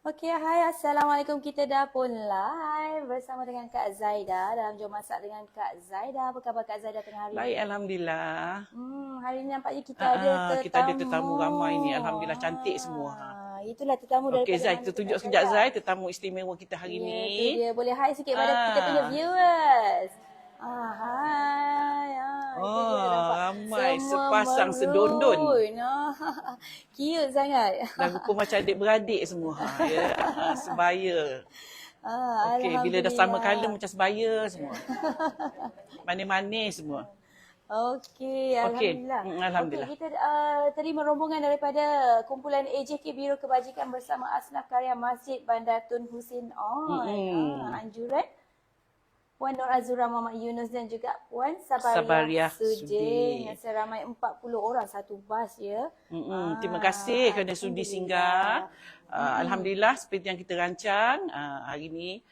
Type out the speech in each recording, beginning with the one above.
Okey, hai, Assalamualaikum. Kita dah pun live bersama dengan Kak Zaida dalam Jom Masak dengan Kak Zaida. Apa khabar Kak Zaida tengah hari Baik, ni? Alhamdulillah. Hari ni nampaknya kita ada tetamu. Kita ada tetamu ramai ni. Alhamdulillah, cantik semua. Itulah tetamu Okey, daripada Zai, mana kita tu, tunjuk Kak sekejap, Zaida? Zai, tetamu istimewa kita hari Ya, ni. tu dia. Boleh hai sikit pada kita punya viewers. Hai. Itu dia nampak. Ramai. Semua Sepasang sedondon. Cute sangat. Dan rupa macam adik-beradik semua. Ya, sebaya. Okey, bila dah sama Alhamdulillah. colour macam sebaya semua. Manis-manis semua. Okey, Alhamdulillah. Alhamdulillah. Okey, kita terima rombongan daripada kumpulan AJK Biro Kebajikan bersama Asnaf Karya Masjid Bandar Tun Husin Anjuran. Puan Nur Azura Muhammad Yunus dan juga Puan Sabariah Sudin. Seramai 40 orang satu bas ya. Terima kasih kerana sudi singgah. Alhamdulillah seperti yang kita rancang hari ini.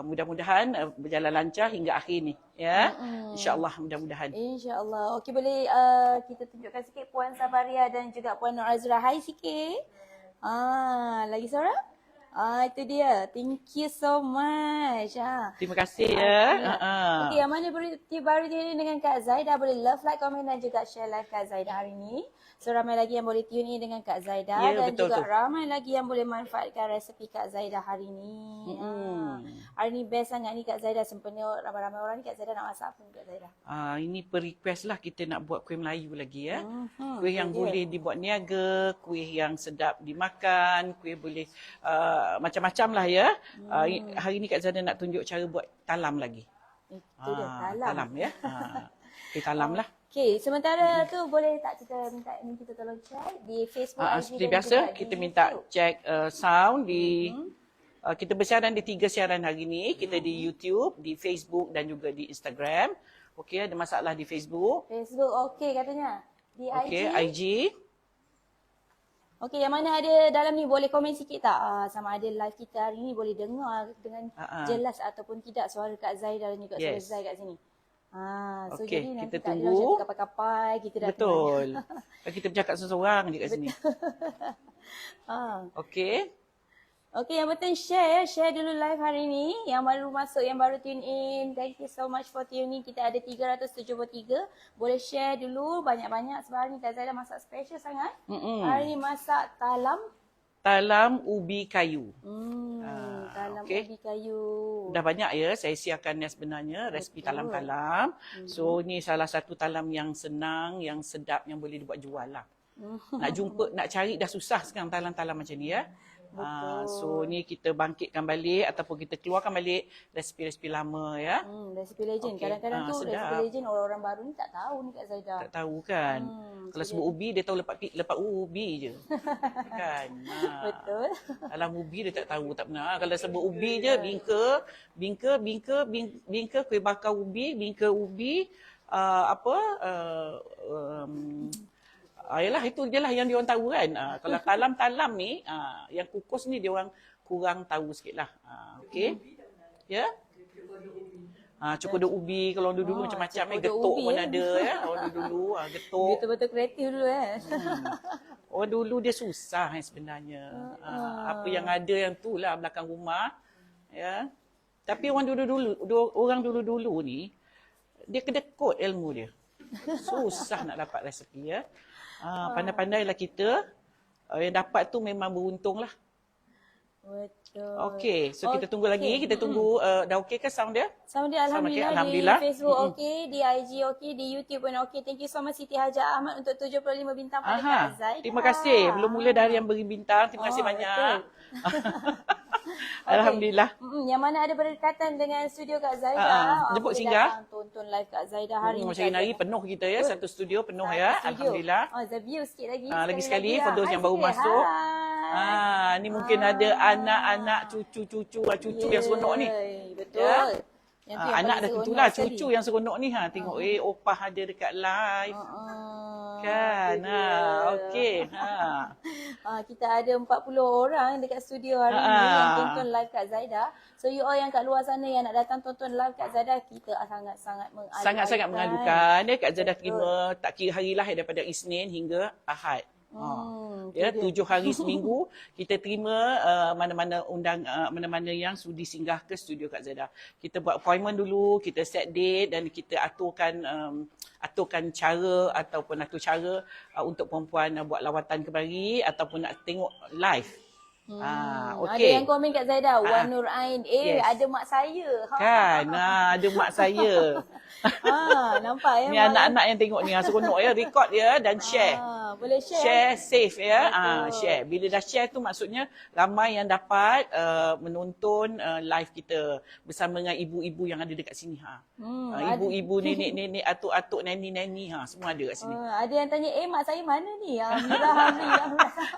Mudah-mudahan berjalan lancar hingga akhir ni ya. InsyaAllah mudah-mudahan. InsyaAllah. Okey, boleh kita tunjukkan sikit Puan Sabariah dan juga Puan Nur Azura. Hai sikit. Lagi seorang? Itu dia. Thank you so much. Terima kasih ya. Okey, yang mana baru tune in dengan Kak Zaida boleh love, like, komen dan juga share live Kak Zaida hari ni. So ramai lagi yang boleh tune in dengan Kak Zaida dan betul, juga ramai lagi yang boleh manfaatkan resepi Kak Zaida hari ni. Hari ni best sangat ni Kak Zaida, sempena ramai-ramai orang ni Kak Zaida nak masak apa ni Kak Zaida? Ini per request lah kita nak buat kuih Melayu lagi ya. Kuih yang boleh dibuat niaga, kuih yang sedap dimakan, kuih boleh macam-macam lah ya. Hari ni Kak Zaida nak tunjuk cara buat talam lagi. Itu dia, talam. Talam ya. Kuih talam lah. Okey, sementara tu boleh tak kita minta tolong check di Facebook, IG Seperti dan biasa juga kita di minta YouTube. check sound di kita bersiaran di 3 siaran hari ni. Kita di YouTube, di Facebook dan juga di Instagram. Okey, ada masalah di Facebook. Facebook okey katanya. Di IG. Okey, IG. Okey, yang mana ada dalam ni boleh komen sikit tak? Sama ada live kita hari ni boleh dengar dengan jelas ataupun tidak suara Kak Zaida dan juga suara Zai kat sini. So Okey, jadi nanti kita tak ada tunggu. macam kapai-kapai kita dah Betul. Kita bercakap seorang je kat sini. Okey. Okey, yang penting share dulu live hari ni. Yang baru masuk, yang baru tune in, thank you so much for tuning. Kita ada 373. Boleh share dulu banyak-banyak sebab hari ni Kak Zaida masak special sangat. Hari ni masak talam ubi kayu. Talam ubi kayu. Dah banyak ya saya siapkan sebenarnya resipi talam-talam. So ni salah satu talam yang senang, yang sedap, yang boleh dibuat jual lah. Nak cari dah susah sekarang talam-talam macam ni ya. So ni kita bangkitkan balik ataupun kita keluarkan balik resipi-resipi lama ya. Resipi legend. Kadang-kadang tu sedap. resipi legend orang-orang baru ni tak tahu ni Kak Zaida. Tak tahu kan. Kalau sebut ubi dia tahu lepas ubi je. Kan. Betul. Dalam ubi dia tak tahu, tak pernah. Kalau sebut ubi je bingka kuih bakar ubi, bingka ubi yalah itu je lah yang dia orang tahu kan. Kalau talam-talam ni yang kukus ni dia orang kurang tahu sikit lah. Okey. Ya. Cukup ubi kalau dulu macam-macam getuk pun ada ya. Orang dulu getuk. Betul-betul kreatif dulu Orang dulu dia susah sebenarnya. Apa yang ada yang tu lah belakang rumah. Ya. Tapi orang dulu ni dia kedekut ilmu dia. Susah nak dapat resepi ya. Pandai-pandailah kita. Yang dapat tu memang beruntung lah. Betul. Okey, so kita tunggu lagi. Kita tunggu, dah okey ke sound dia? Sound dia Alhamdulillah, Alhamdulillah. Di Facebook okey, di IG okey, di YouTube pun okey. Thank you so much Siti Haja Ahmad untuk 75 bintang pada Kak Zaida. Terima kasih. Belum mula dari yang beri bintang. Terima kasih banyak. Alhamdulillah. Yang mana ada berdekatan dengan studio Kak Zaida. Jemput singgah. Tonton live Kak Zaida hari ni. Macam hari penuh kita ya. Satu studio penuh ya. Alhamdulillah. The view sikit lagi. Lagi sekali for those yang baru masuk. Ni mungkin ada anak-anak, cucu yang seronok ni. Betul. Anak dah tentulah cucu yang seronok ni tengok opah ada dekat live. Kan. Okey. Kita ada 40 orang dekat studio hari ni yang tonton live Kak Zaida. So you all yang kat luar sana yang nak datang tonton live Kak Zaida, kita sangat-sangat mengadukan. Sangat-sangat mengadukan. Kak Zaida terima tak kira hari lah daripada Isnin hingga Ahad. Ya, 7 hari seminggu kita terima mana-mana mana-mana yang sudi singgah ke studio Kak Zaidah. Kita buat appointment dulu, kita set date dan kita aturkan cara ataupun atur cara untuk perempuan buat lawatan kembali ataupun nak tengok live. Ada Okey. yang komen kat Zaidah, Wan Nur Ain, Yes. ada mak saya. Kan, ada mak saya. Nampak ya. Ni anak-anak yang tengok ni, seronok ya, record ya dan share. Boleh share. Share safe ya. Betul. Share. Bila dah share tu maksudnya ramai yang dapat menonton live kita bersama dengan ibu-ibu yang ada dekat sini. Ibu-ibu, nenek-nenek, atuk-atuk, neni-neni, semua ada kat sini. Ada yang tanya, mak saya mana ni? Mira Hamli.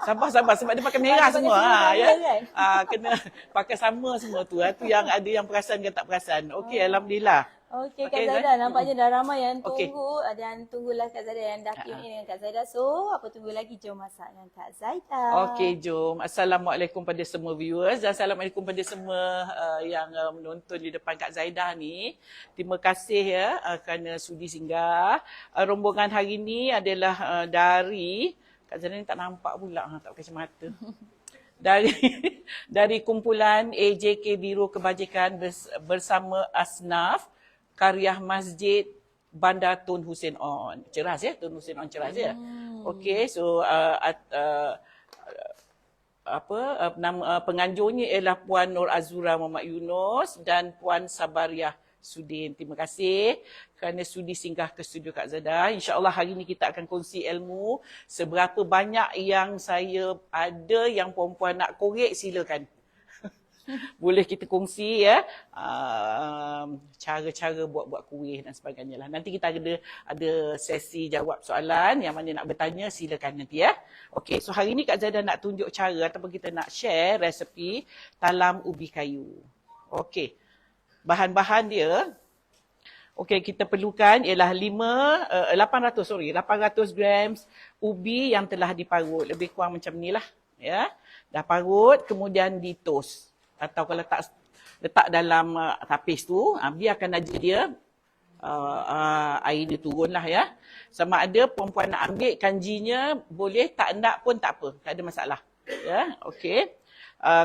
Sabar sebab dia pakai merah Pakai semua. merah kan? Kena pakai sama semua tu. Tu yang ada yang perasan ke tak perasan. Okey, alhamdulillah. Okey, Kak Zaidah, nampaknya dah ramai yang Okey. tunggu. Dan tunggulah Kak Zaidah yang dah tune in dengan Kak Zaidah. So, apa tunggu lagi? Jom masak dengan Kak Zaidah. Okey, jom. Assalamualaikum pada semua viewers dan assalamualaikum pada semua yang menonton di depan Kak Zaidah ni. Terima kasih ya kerana sudi singgah. Rombongan hari ni adalah dari Kak Zaidah ni tak nampak pula, tak pakai kacamata. Dari kumpulan AJK Biro Kebajikan bersama Asnaf Karya Masjid Bandar Tun Hussein On. Ceras ya, Tun Hussein On ceras ya. Okey, so nama penganjurnya ialah Puan Nur Azura Muhammad Yunus dan Puan Sabariah Sudin. Terima kasih kerana sudi singgah ke studio Kak Zaidah. InsyaAllah hari ini kita akan kongsi ilmu. Seberapa banyak yang saya ada yang perempuan nak korek, silakan. Boleh kita kongsi ya cara-cara buat kuih dan sebagainya lah. Nanti kita ada sesi jawab soalan, yang mana nak bertanya silakan nanti ya. Okey, so hari ni Kak Zaidah nak tunjuk cara ataupun kita nak share resepi talam ubi kayu. Okey. Bahan-bahan dia, okey, kita perlukan ialah 800 grams ubi yang telah diparut. Lebih kurang macam ni lah ya. Dah parut kemudian di-toast. Atau kalau tak letak dalam tapis tu, biarkan aja dia air dia turun lah ya. Sama ada perempuan nak ambil kanjinya, boleh, tak nak pun tak apa, tak ada masalah. Ya, okey.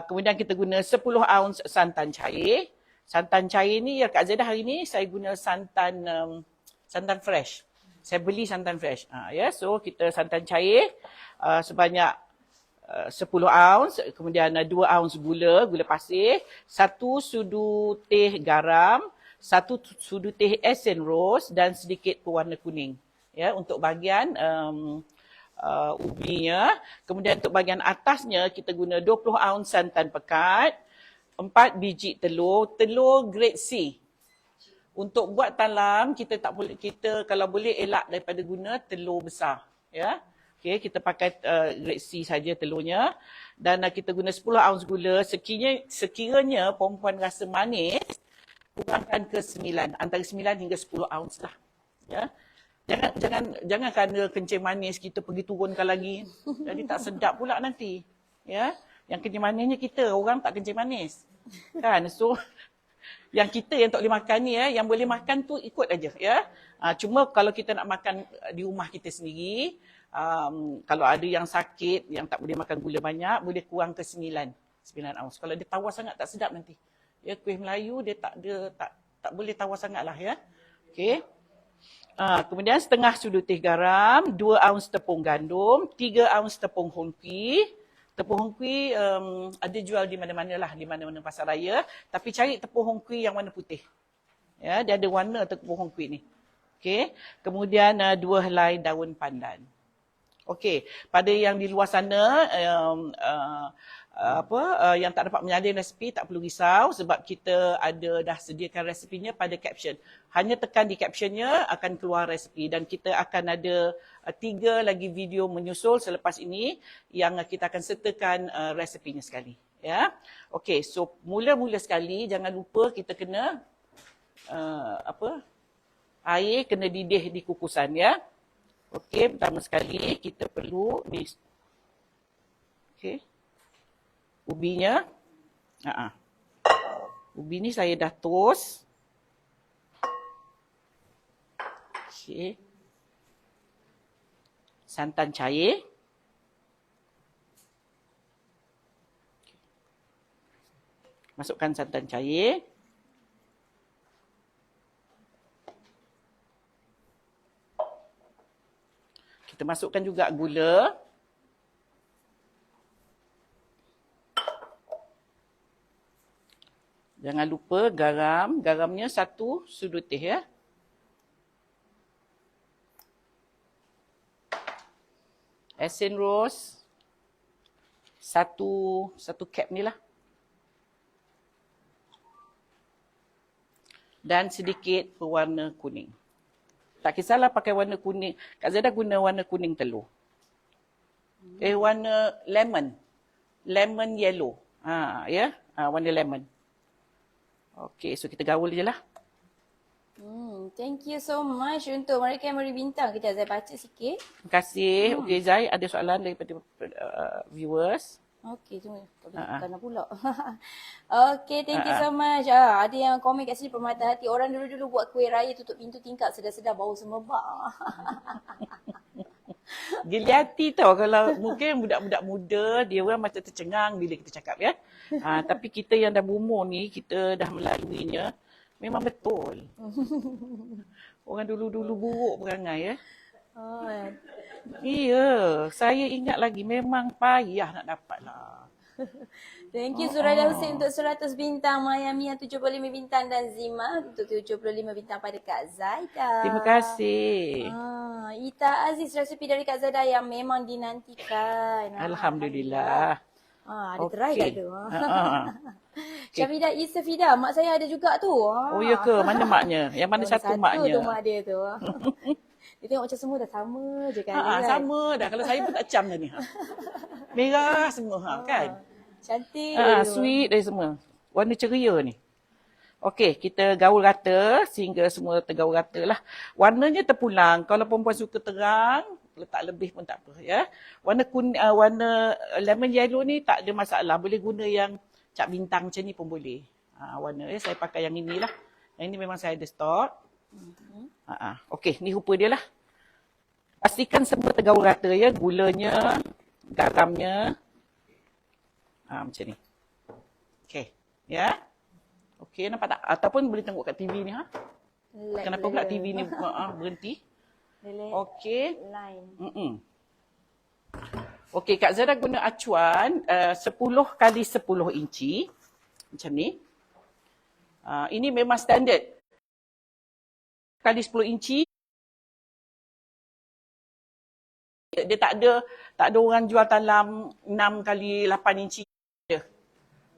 Kemudian kita guna 10 ounce santan cair. Santan cair ni ya Kak Zaidah hari ni saya guna santan fresh. Saya beli santan fresh. Ya, so kita santan cair sebanyak 10 ounce, kemudian 2 ounce gula pasir, 1 sudu teh garam, 1 sudu teh esen rose dan sedikit pewarna kuning. Ya, untuk bahagian ubinya. Kemudian untuk bahagian atasnya kita guna 20 ounce santan pekat, 4 biji telur grade C. Untuk buat talam kita kalau boleh elak daripada guna telur besar, ya. Okey, kita pakai grade C saja telurnya dan kita guna 10 ounce gula. Sekiranya perempuan rasa manis, kurangkan ke 9, antara 9 hingga 10 ounce lah. Ya. Jangan kerana kencing manis kita pergi turunkan lagi. Jadi tak sedap pula nanti. Ya. Yang kencing manisnya kita, orang tak kencing manis. Kan? So yang kita yang tak boleh makan ni yang boleh makan tu ikut aja ya. Cuma kalau kita nak makan di rumah kita sendiri, kalau ada yang sakit, yang tak boleh makan gula banyak, boleh kurang ke 9 ounce. Kalau dia tawar sangat tak sedap nanti. Ya, kuih Melayu dia tak boleh tawar sangatlah ya. Okey. Kemudian setengah sudu teh garam, 2 ounce tepung gandum, 3 ounce tepung hongki. Tepung hongki ada jual di mana-mana lah, di mana-mana pasar raya. Tapi cari tepung hongki yang warna putih. Ya, dia ada warna tepung hongki ni. Okey. Kemudian 2 helai daun pandan. Okey, pada yang di luar sana yang tak dapat menyalin resipi, tak perlu risau sebab kita dah sediakan resepinya pada caption. Hanya tekan di captionnya akan keluar resepi dan kita akan ada 3 lagi video menyusul selepas ini yang kita akan sertakan resepinya sekali. Ya, okey. So mula-mula sekali jangan lupa kita kena air kena didih di kukusan ya. Okey, pertama sekali kita perlu ubinya. Ubi ni saya dah toast. Okey. Santan cair. Masukkan santan cair. Kita masukkan juga gula. Jangan lupa garam. Garamnya 1 sudu teh ya. Esen rose. Satu cap ni lah. Dan sedikit pewarna kuning. Tak kisahlah pakai warna kuning. Kak Zaida guna warna kuning telur. Warna lemon. Lemon yellow. Ya, warna lemon. Okey, so kita gaul je lah. Thank you so much untuk mereka yang beri bintang. Kita Zai baca sikit. Terima kasih. Okey Zai, ada soalan daripada viewers? Okey, tunggu. Kena pula. Okey, thank you so much. Ada yang komen kat sini permata hati. Orang dulu-dulu buat kuih raya tutup pintu tingkap sedar-sedar bau semerbak. Geli hati tau kalau mungkin budak-budak muda dia orang macam tercengang bila kita cakap ya. Tapi kita yang dah berumur ni, kita dah melaluinya. Memang betul. Orang dulu-dulu buruk perangai ya. Iya, saya ingat lagi memang payah nak dapat lah. Thank you Zuraida Hussein untuk 100 bintang, Maya Mia 75 bintang dan Zima untuk 75 bintang pada Kak Zaida. Terima kasih. Ita Aziz resepi dari Kak Zaida yang memang dinantikan. Alhamdulillah. Ada try kat tu. Okay. Syafida Isafida, mak saya ada juga tu. Oh ya ke? Mana maknya? Yang mana satu maknya? Satu tu mak dia tu. Dia tengok macam semua dah sama je kan. Sama dah. Kalau saya pun tak cam dah ni. Merah semua kan. Cantik. Sweet dari semua. Warna ceria ni. Okey, kita gaul rata sehingga semua tergaul rata lah. Warnanya terpulang. Kalau perempuan suka terang, letak lebih pun tak apa ya. Warna warna lemon yellow ni tak ada masalah. Boleh guna yang cap bintang macam ni pun boleh. Warna saya pakai yang inilah. Yang ini memang saya ada stok. Okey, ni rupa dia lah. Pastikan semua tergaul rata ya. Gulanya, garamnya. Macam ni. Okey, ya. Okey, nampak tak? Ataupun boleh tengok kat TV ni Kenapa pula TV ni berhenti? Okey. Okey, Kak Zara guna acuan 10 kali 10 inci. Macam ni. Ini memang standard. Kali 10 inci. Dia tak ada orang jual talam 6 kali 8 inci.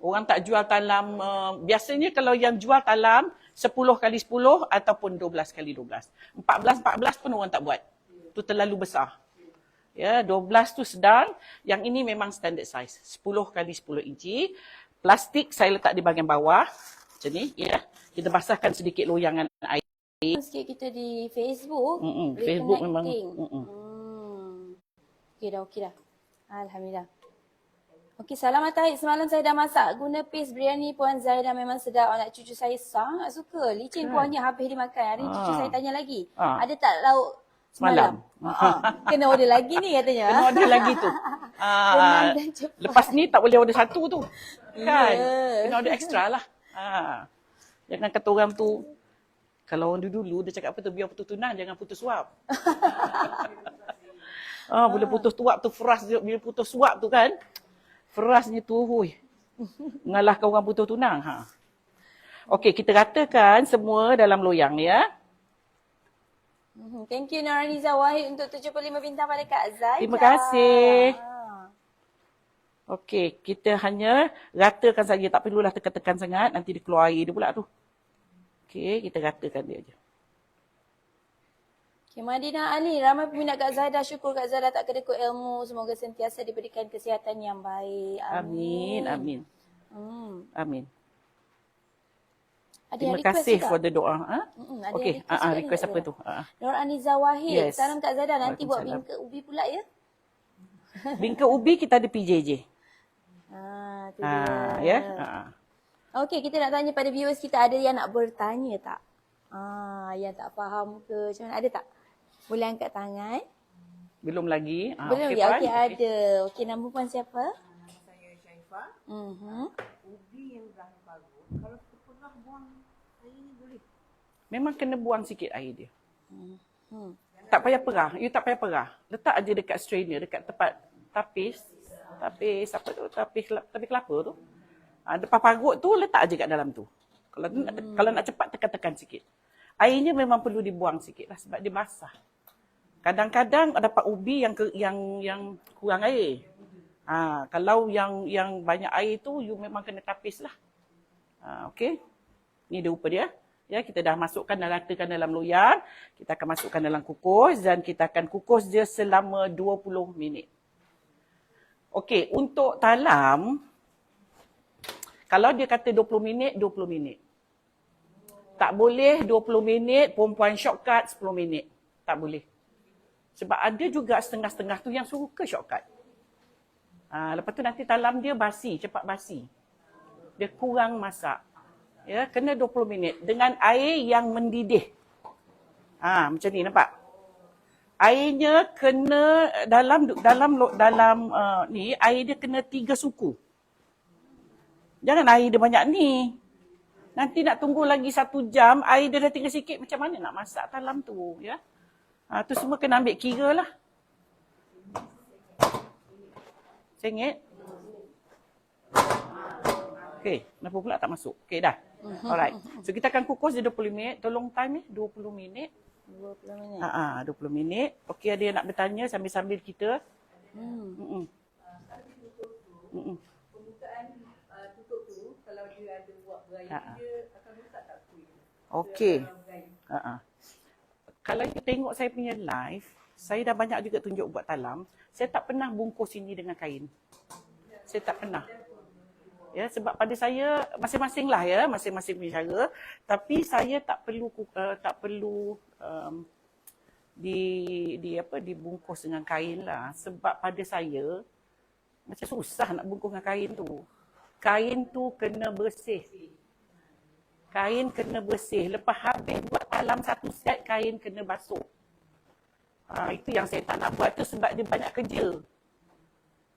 Orang tak jual talam, biasanya kalau yang jual talam 10 kali 10 ataupun 12 kali 12. 14 pun orang tak buat. Itu terlalu besar. Ya, 12 tu sedang, yang ini memang standard size. 10 kali 10 inci. Plastik saya letak di bahagian bawah. Macam ni, ya. Kita basahkan sedikit loyangan air. Sikit kita di Facebook. Facebook memang. Okey dah. Alhamdulillah. Okey, salam Atahid. Semalam saya dah masak guna paste biryani Puan Zaida memang sedap. Anak cucu saya sangat suka. Licin kuahnya habis dimakan. Hari ni cucu saya tanya lagi. Ada tak lauk semalam? Kena order lagi ni katanya. Kena order lagi tu. Lepas ni tak boleh order satu tu. Kan? Kena order extra lah. Jangan kata orang tu, kalau orang dulu dia cakap apa tu, biar putus tunang, jangan putus suap. Bila putus tuap tu feras, bila putus suap tu kan, ferasnya tu, mengalahkan orang putus tunang. Okey, kita ratakan semua dalam loyang ni ya. Thank you Nuraniza Wahid untuk 75 bintang pada Kak Zaida. Terima kasih. Okey, kita hanya ratakan saja. Tak perlulah tekan-tekan sangat. Nanti dia keluar air dia pula tu. Okey, kita ratakan dia je. Okay, Madinah Ali, ramai peminat Kak Zaida. Syukur Kak Zaida tak kedekut ilmu. Semoga sentiasa diberikan kesihatan yang baik. Amin. Amin. Ada Terima yang kasih juga? for the doa. Okey, request apa tu? Nur Aniza Wahid. Yes. Salam Kak Zaida. Nanti buat bingka ubi pula ya. Bingka ubi kita ada PJJ. Tu dia. Ya. Okey, kita nak tanya pada viewers kita, ada yang nak bertanya tak? Yang tak faham ke macam mana? Ada tak? Boleh angkat tangan. Belum lagi. Belum Okey, ya? Puan. Okey, ada. Okey, nama puan siapa? Saya Syaifah. ubi yang dah bagus, kalau kita pernah buang air ni boleh. Memang kena buang sikit air dia. Hmm. Tak payah perah. You tak payah perah. Letak aja dekat strainer, dekat tempat tapis apa tu? Tapis kelapa tu. Depan parut tu letak aja kat dalam tu. Kalau nak cepat tekan-tekan sikit. Airnya memang perlu dibuang sikit lah sebab dia basah. Kadang-kadang dapat ubi yang kurang air. Kalau yang banyak air tu you memang kena tapis lah. Okey. Ni dia rupa dia. Ya, kita dah masukkan dan ratakan dalam loyang. Kita akan masukkan dalam kukus dan kita akan kukus dia selama 20 minit. Okey, untuk talam, kalau dia kata 20 minit, 20 minit. Tak boleh 20 minit, perempuan shortcut 10 minit. Tak boleh. Sebab ada juga setengah-setengah tu yang suka shortcut. Lepas tu nanti talam dia basi, cepat basi. Dia kurang masak. Ya, kena 20 minit dengan air yang mendidih. Macam ni nampak. Airnya kena dalam ni air dia kena 3 suku. Jangan air dia banyak ni. Nanti nak tunggu lagi 1 jam, air dia dah tinggal sikit, macam mana nak masak talam tu, ya? Tu semua kena ambil kira lah. RM1. Okey, kenapa pula tak masuk? Okey dah. Alright. So kita akan kukus dia 20 minit. Tolong time ni 20 minit. 20 minit. 20 minit. Okey, ada yang nak bertanya sambil-sambil kita. Pembukaan tutup tu, kalau dia ada buat berayap, dia akan rosak tak kuih? Okey. Kalau you tengok saya punya live, saya dah banyak juga tunjuk buat talam. Saya tak pernah bungkus ini dengan kain. Saya tak pernah. Ya, sebab pada saya masing-masing lah ya, masing-masing punya cara. Tapi saya tak perlu dibungkus dengan kain lah. Sebab pada saya macam susah nak bungkus dengan kain tu. Kain tu kena bersih. Kain kena bersih. Lepas habis buat talam 1 set, kain kena basuh. Itu yang saya tak nak buat tu sebab dia banyak kerja.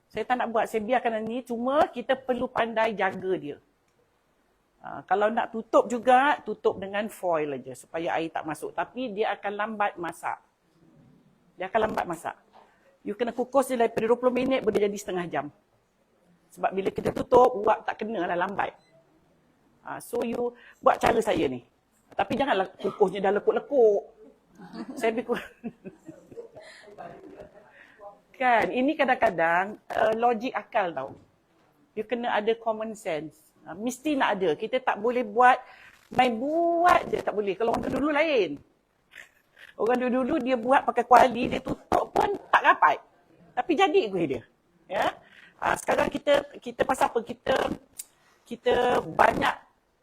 Saya tak nak buat, saya biarkan ni, cuma kita perlu pandai jaga dia. Kalau nak tutup juga, tutup dengan foil aja supaya air tak masuk. Tapi dia akan lambat masak. You kena kukus dia daripada 20 minit boleh jadi setengah jam. Sebab bila kita tutup, uap tak kena lah, lambat. So you buat cara saya ni. Tapi janganlah kukusnya dah lekuk-lekuk. Saya lebih kurang. Kan, ini kadang-kadang logik akal tau. You kena ada common sense. Mesti nak ada. Kita tak boleh main buat je, tak boleh. Kalau orang dulu lain. Orang dulu dia buat pakai kuali, dia tutup pun tak rapat. Tapi jadi kuih dia. Ya. Sekarang kita pasal apa? Kita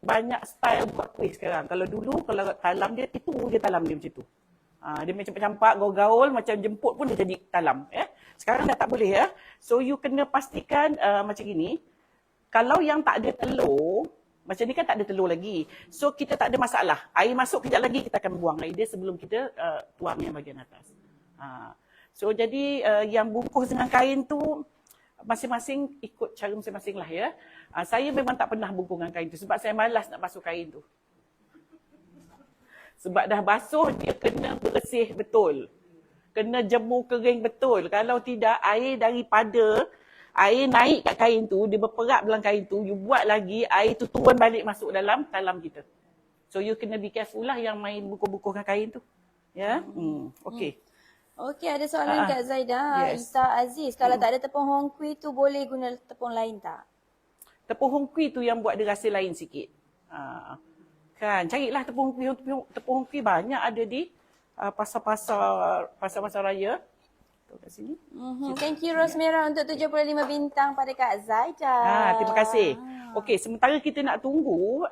banyak style buat kuih sekarang. Kalau dulu, kalau talam dia, itu dia talam dia macam tu. Dia macam campak, gaul-gaul, macam jemput pun dia jadi talam. Ya. Sekarang dah tak boleh ya. So you kena pastikan macam gini. Kalau yang tak ada telur, macam ni kan tak ada telur lagi. So kita tak ada masalah. Air masuk kejap lagi kita akan buang air dia sebelum kita tuang yang bahagian atas. So jadi yang bungkus dengan kain tu masing-masing ikut cara masing-masing lah ya. Saya memang tak pernah bungkus dengan kain tu sebab saya malas nak basuh kain tu. Sebab dah basuh, dia kena bersih betul. Kena jemur kering betul. Kalau tidak, air naik kat kain tu, dia berperap dalam kain tu, you buat lagi, air tu turun balik masuk dalam talam kita. So, you kena be careful lah yang main bungkus-bungkus dengan kain tu. Ya? Okey. Okey, ada soalan Kak Zaidah. Yes. Ita Aziz, kalau tak ada tepung hong kui tu, boleh guna tepung lain tak? Tepung hong kui tu yang buat dia rasa lain sikit. Kan, carilah tepung hong kui banyak ada di pasar-pasar raya. Tu kat sini. Thank you Ros Merah untuk 75 bintang pada Kak Zaidah. Terima kasih. Okey, sementara kita nak tunggu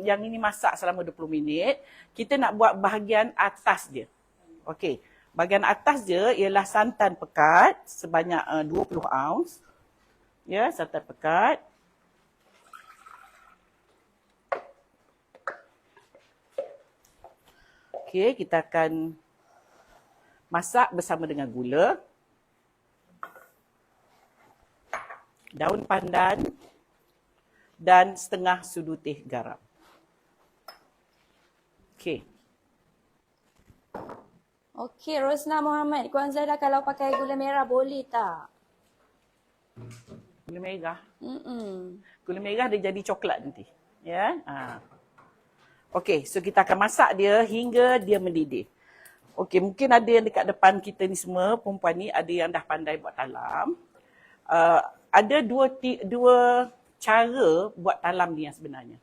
yang ini masak selama 20 minit, kita nak buat bahagian atas dia. Okey, bahagian atas dia ialah santan pekat sebanyak 20 ounce. Ya, santan pekat. Okey, kita akan masak bersama dengan gula, daun pandan, dan setengah sudu teh garam. Okey. Okey, Rosna Muhammad. Puan Zahra kalau pakai gula merah boleh tak? Gula merah. Mm-mm. Gula merah dia jadi coklat nanti. Ya. Okey, so kita akan masak dia hingga dia mendidih. Okey, mungkin ada yang dekat depan kita ni semua, perempuan ni ada yang dah pandai buat talam. Ada dua cara buat talam ni yang sebenarnya.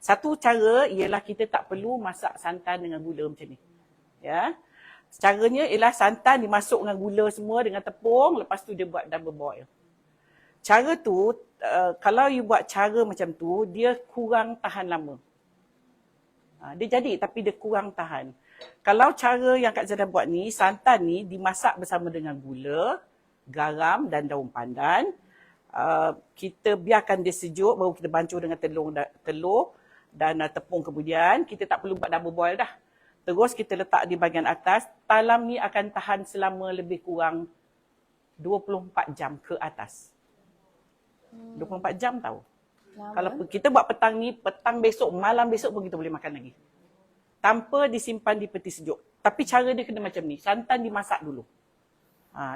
Satu cara ialah kita tak perlu masak santan dengan gula macam ni. Ya. Caranya ialah santan dimasuk dengan gula semua dengan tepung, lepas tu dia buat double boil. Cara tu, kalau you buat cara macam tu, dia kurang tahan lama. Dia jadi tapi dia kurang tahan. Kalau cara yang Kak Zada buat ni, santan ni dimasak bersama dengan gula, garam dan daun pandan. Kita biarkan dia sejuk, baru kita bancur dengan telur dan tepung kemudian. Kita tak perlu buat double boil dah. Terus kita letak di bahagian atas. Talam ni akan tahan selama lebih kurang 24 jam ke atas. 24 jam tahu. Lama. Kalau kita buat petang ni, petang besok, malam besok pun kita boleh makan lagi. Tanpa disimpan di peti sejuk. Tapi cara dia kena macam ni. Santan dimasak dulu.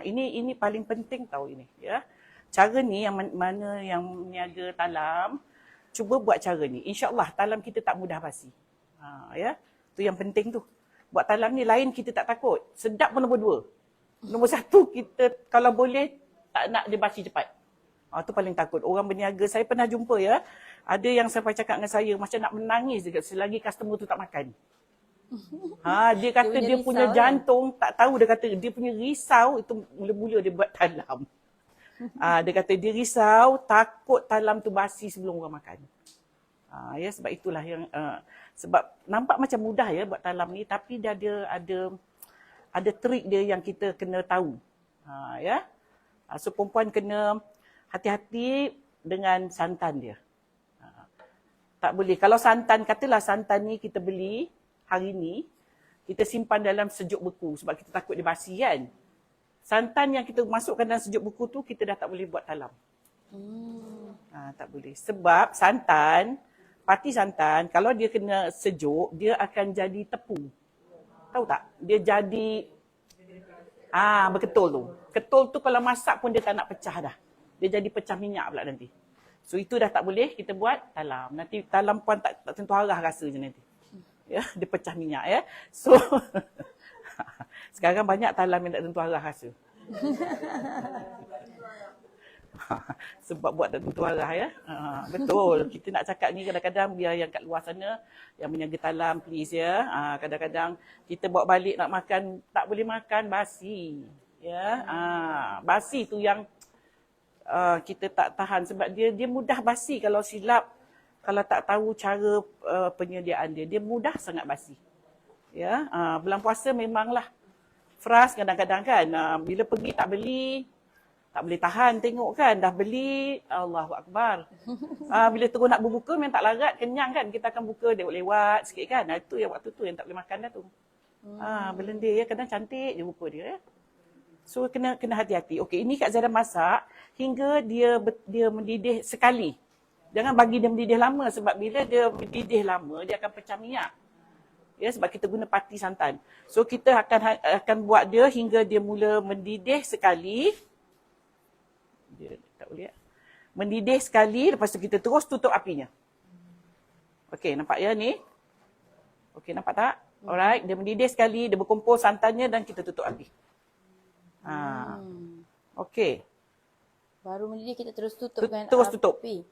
Ini paling penting tahu ini. Ya. Cara ni yang mana yang meniaga talam, cuba buat cara ni. InsyaAllah talam kita tak mudah basi. Ya. Itu yang penting tu. Buat talam ni lain kita tak takut. Sedap pun nombor 2. Nombor 1 kita kalau boleh tak nak dia basi cepat. Itu paling takut. Orang berniaga, saya pernah jumpa ya. Ada yang sampai cakap dengan saya macam nak menangis juga selagi customer tu tak makan. Dia kata dia punya jantung tak tahu, dia kata dia punya risau itu mula-mula dia buat talam. Dia kata dia risau takut talam tu basi sebelum orang makan. Ya sebab itulah yang sebab nampak macam mudah ya buat talam ni tapi dia ada trik dia yang kita kena tahu. Ya. So perempuan kena hati-hati dengan santan dia. Tak boleh. Kalau santan, katalah santan ni kita beli hari ni, kita simpan dalam sejuk beku sebab kita takut dia basi kan. Santan yang kita masukkan dalam sejuk beku tu, kita dah tak boleh buat talam. Tak boleh. Sebab santan, pati santan, kalau dia kena sejuk, dia akan jadi tepung. Tahu tak? Dia jadi, berketul tu. Ketul tu kalau masak pun dia tak nak pecah dah. Dia jadi pecah minyak pula nanti. So itu dah tak boleh kita buat talam. Nanti talam puan tak tentu arah rasa je nanti. Ya, dia pecah minyak ya. So sekarang banyak talam yang tak tentu arah rasa. Sebab buat tak tentu arah ya. Betul. Kita nak cakap ni kadang-kadang biar yang kat luar sana yang menjaga talam please ya. Kadang-kadang kita bawa balik nak makan tak boleh makan basi. Ya. Basi tu yang kita tak tahan sebab dia mudah basi kalau silap, kalau tak tahu cara penyediaan dia mudah sangat basi. Ya, bulan puasa memanglah fras kadang-kadang kan, bila pergi tak beli, tak boleh tahan tengok kan, dah beli, Allahu Akbar. Bila terus nak berbuka memang tak larat, kenyang kan, kita akan buka lewat sikit kan. Itu yang waktu tu yang tak boleh makan dah tu. Belendir ya, kadang cantik je rupa dia ya. So kena hati-hati. Okey, ini Kak Zahra masak hingga dia mendidih sekali. Jangan bagi dia mendidih lama sebab bila dia mendidih lama dia akan pecah minyak. Ya sebab kita guna pati santan. So kita akan buat dia hingga dia mula mendidih sekali. Dia tak boleh. Mendidih sekali lepas tu kita terus tutup apinya. Okey, nampak ya ni? Okey, nampak tak? Alright, dia mendidih sekali, dia berkumpul santannya dan kita tutup api. Okey. Baru mendidih kita terus tutup kan terus tutup. api.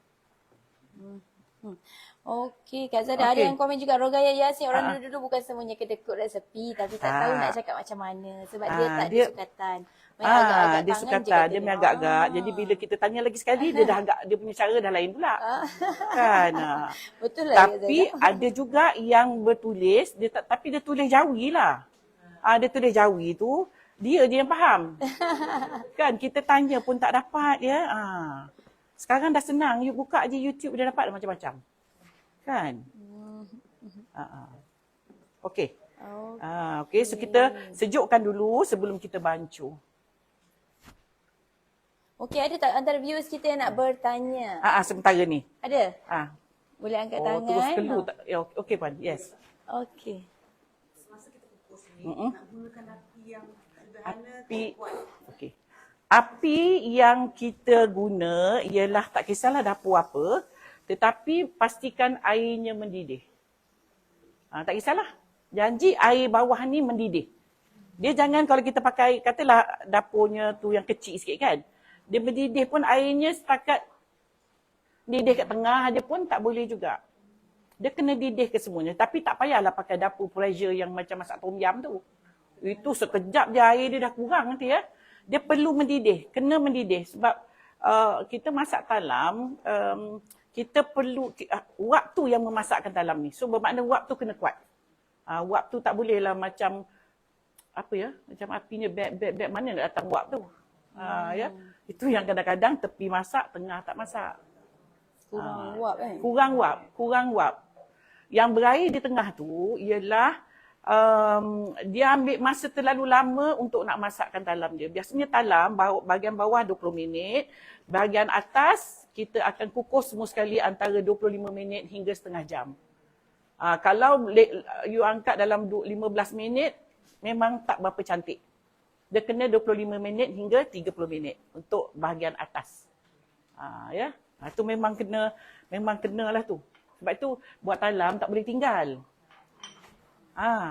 Okey, Kak Zada ada yang komen juga Rogaya Yasin orang dulu-dulu bukan semuanya kedekut resepi tapi tak tahu nak cakap macam mana sebab dia tak ada sukatan. Dia sukatan, dia main agak-agak. Jadi bila kita tanya lagi sekali dia dah agak dia punya cara dah lain pula. Kan. Betul lah. Tapi ada juga yang bertulis tapi dia tulis Jawi lah. Dia tulis Jawi tu dia je yang faham. Kan kita tanya pun tak dapat ya. Sekarang dah senang, you buka je YouTube dah dapat macam-macam. Kan? Okey. Okey, so kita sejukkan dulu sebelum kita bancur. Okey, ada tak antara viewers kita yang nak bertanya? Sementara ni. Ada? Ah. Boleh angkat Oh, tangan. terus keluar tak? Ya, okey Puan. Yes. Okey. Semasa kita kukus ni, nak gunakan api yang sederhana Api. Okey. Api yang kita guna ialah tak kisahlah dapur apa, tetapi pastikan airnya mendidih. Tak kisahlah. Janji air bawah ni mendidih. Dia jangan kalau kita pakai, katalah dapurnya tu yang kecil sikit kan. Dia mendidih pun airnya setakat didih kat tengah aja pun tak boleh juga. Dia kena didih ke semuanya. Tapi tak payahlah pakai dapur pressure yang macam masak tom yum tu. Itu sekejap je air dia dah kurang nanti ya. Dia perlu mendidih, kena mendidih sebab kita masak talam, kita perlu waktu yang memasakkan talam ni. So bermakna waktu kena kuat. Waktu tak bolehlah macam apa ya, macam apinya beb mana nak datang wap tu. Ya. Itu yang kadang-kadang tepi masak, tengah tak masak. Kurang wap kan? Kurang wap. Yang berair di tengah tu ialah dia ambil masa terlalu lama untuk nak masakkan talam dia. Biasanya talam bahagian bawah 20 minit, bahagian atas kita akan kukus semua sekali antara 25 minit hingga setengah jam. Kalau you angkat dalam 15 minit, memang tak berapa cantik. Dia kena 25 minit hingga 30 minit untuk bahagian atas. Ya. Itu memang kenalah tu. Sebab itu buat talam tak boleh tinggal.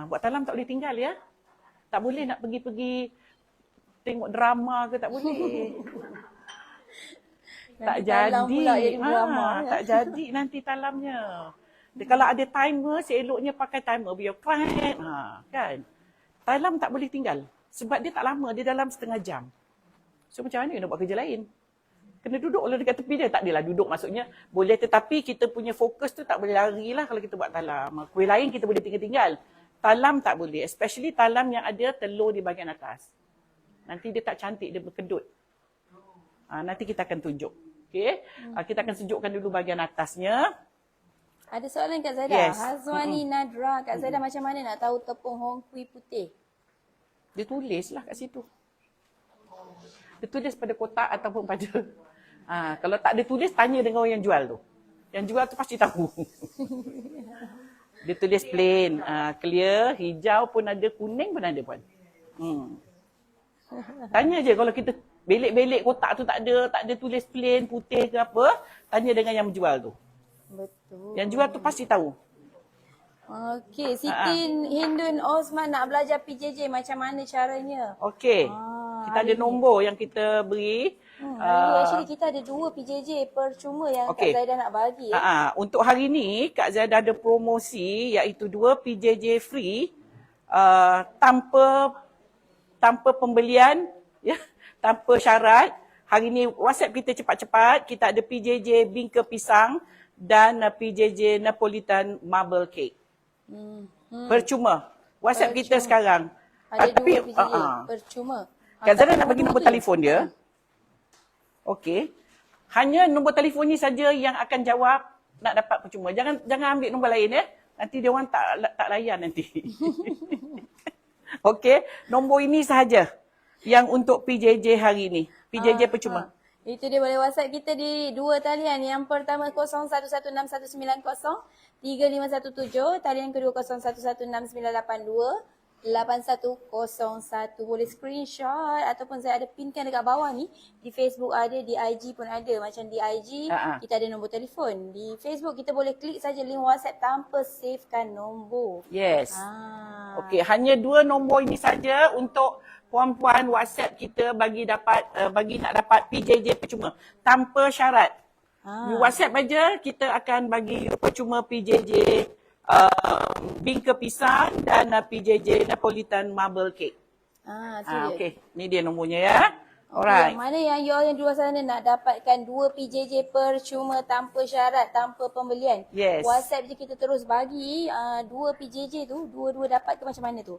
Buat talam tak boleh tinggal ya. Tak boleh nak pergi tengok drama ke, tak boleh. Tak jadi. Tak jadi nanti talamnya. Kalau ada timer, seeloknya pakai timer biar crank. Kan? Talam tak boleh tinggal. Sebab dia tak lama, dia dalam setengah jam. So macam mana you nak buat kerja lain? Kena duduk lah dekat tepi dia. Tak adalah duduk maksudnya. Boleh tetapi kita punya fokus tu tak boleh lari lah kalau kita buat talam. Kuih lain kita boleh tinggal-tinggal. Talam tak boleh. Especially talam yang ada telur di bahagian atas. Nanti dia tak cantik, dia berkedut. Nanti kita akan tunjuk. Okay? Kita akan sejukkan dulu bahagian atasnya. Ada soalan Kak Zaidah. Yes. Hazwani Nadra. Kak Zaidah macam mana nak tahu tepung hong kui putih? Dia tulislah kat situ. Dia tulis pada kotak ataupun pada... kalau tak ada tulis, tanya dengan orang yang jual tu. Yang jual tu pasti tahu. Dia tulis plain, clear, hijau pun ada, kuning pun ada Puan. Tanya je kalau kita belik-belik kotak tu tak ada tulis plain, putih ke apa, tanya dengan yang menjual tu. Betul. Yang jual tu pasti tahu. Okey, Siti Hindun Osman nak belajar PJJ, macam mana caranya? Okey. Kita ada nombor yang kita beri. Actually kita ada 2 PJJ percuma yang Kak Zaidah nak bagi. Untuk hari ni Kak Zaidah ada promosi iaitu 2 PJJ free tanpa pembelian ya, tanpa syarat. Hari ni WhatsApp kita cepat-cepat. Kita ada PJJ bingka pisang dan PJJ Napolitan marble cake. Percuma. WhatsApp kita sekarang. Ada 2 PJJ percuma. Kak Zaidah nak bagi nombor telefon dia. Okey. Hanya nombor telefon ni saja yang akan jawab nak dapat percuma. Jangan ambil nombor lain ya. Nanti dia orang tak layan nanti. Okey, nombor ini sahaja yang untuk PJJ hari ini. PJJ percuma. Itu dia, boleh WhatsApp kita di 2 talian. Yang pertama 0116193517, talian kedua 0117916982. Boleh screenshot ataupun saya ada pinkan dekat bawah ni. Di Facebook ada, di IG pun ada. Macam di IG kita ada nombor telefon. Di Facebook kita boleh klik saja link WhatsApp tanpa savekan nombor. Yes. Okey, hanya 2 nombor ini saja untuk puan-puan WhatsApp kita bagi nak dapat PJJ percuma tanpa syarat. WhatsApp aja kita akan bagi percuma PJJ bingka pisang dan PJJ Napolitan marble cake. Okey, ni dia nombornya ya. Alright. Yang mana yang you all yang di luar sana nak dapatkan 2 PJJ percuma tanpa syarat, tanpa pembelian. Yes. WhatsApp je kita terus bagi 2 PJJ tu, dua-dua dapat ke macam mana tu?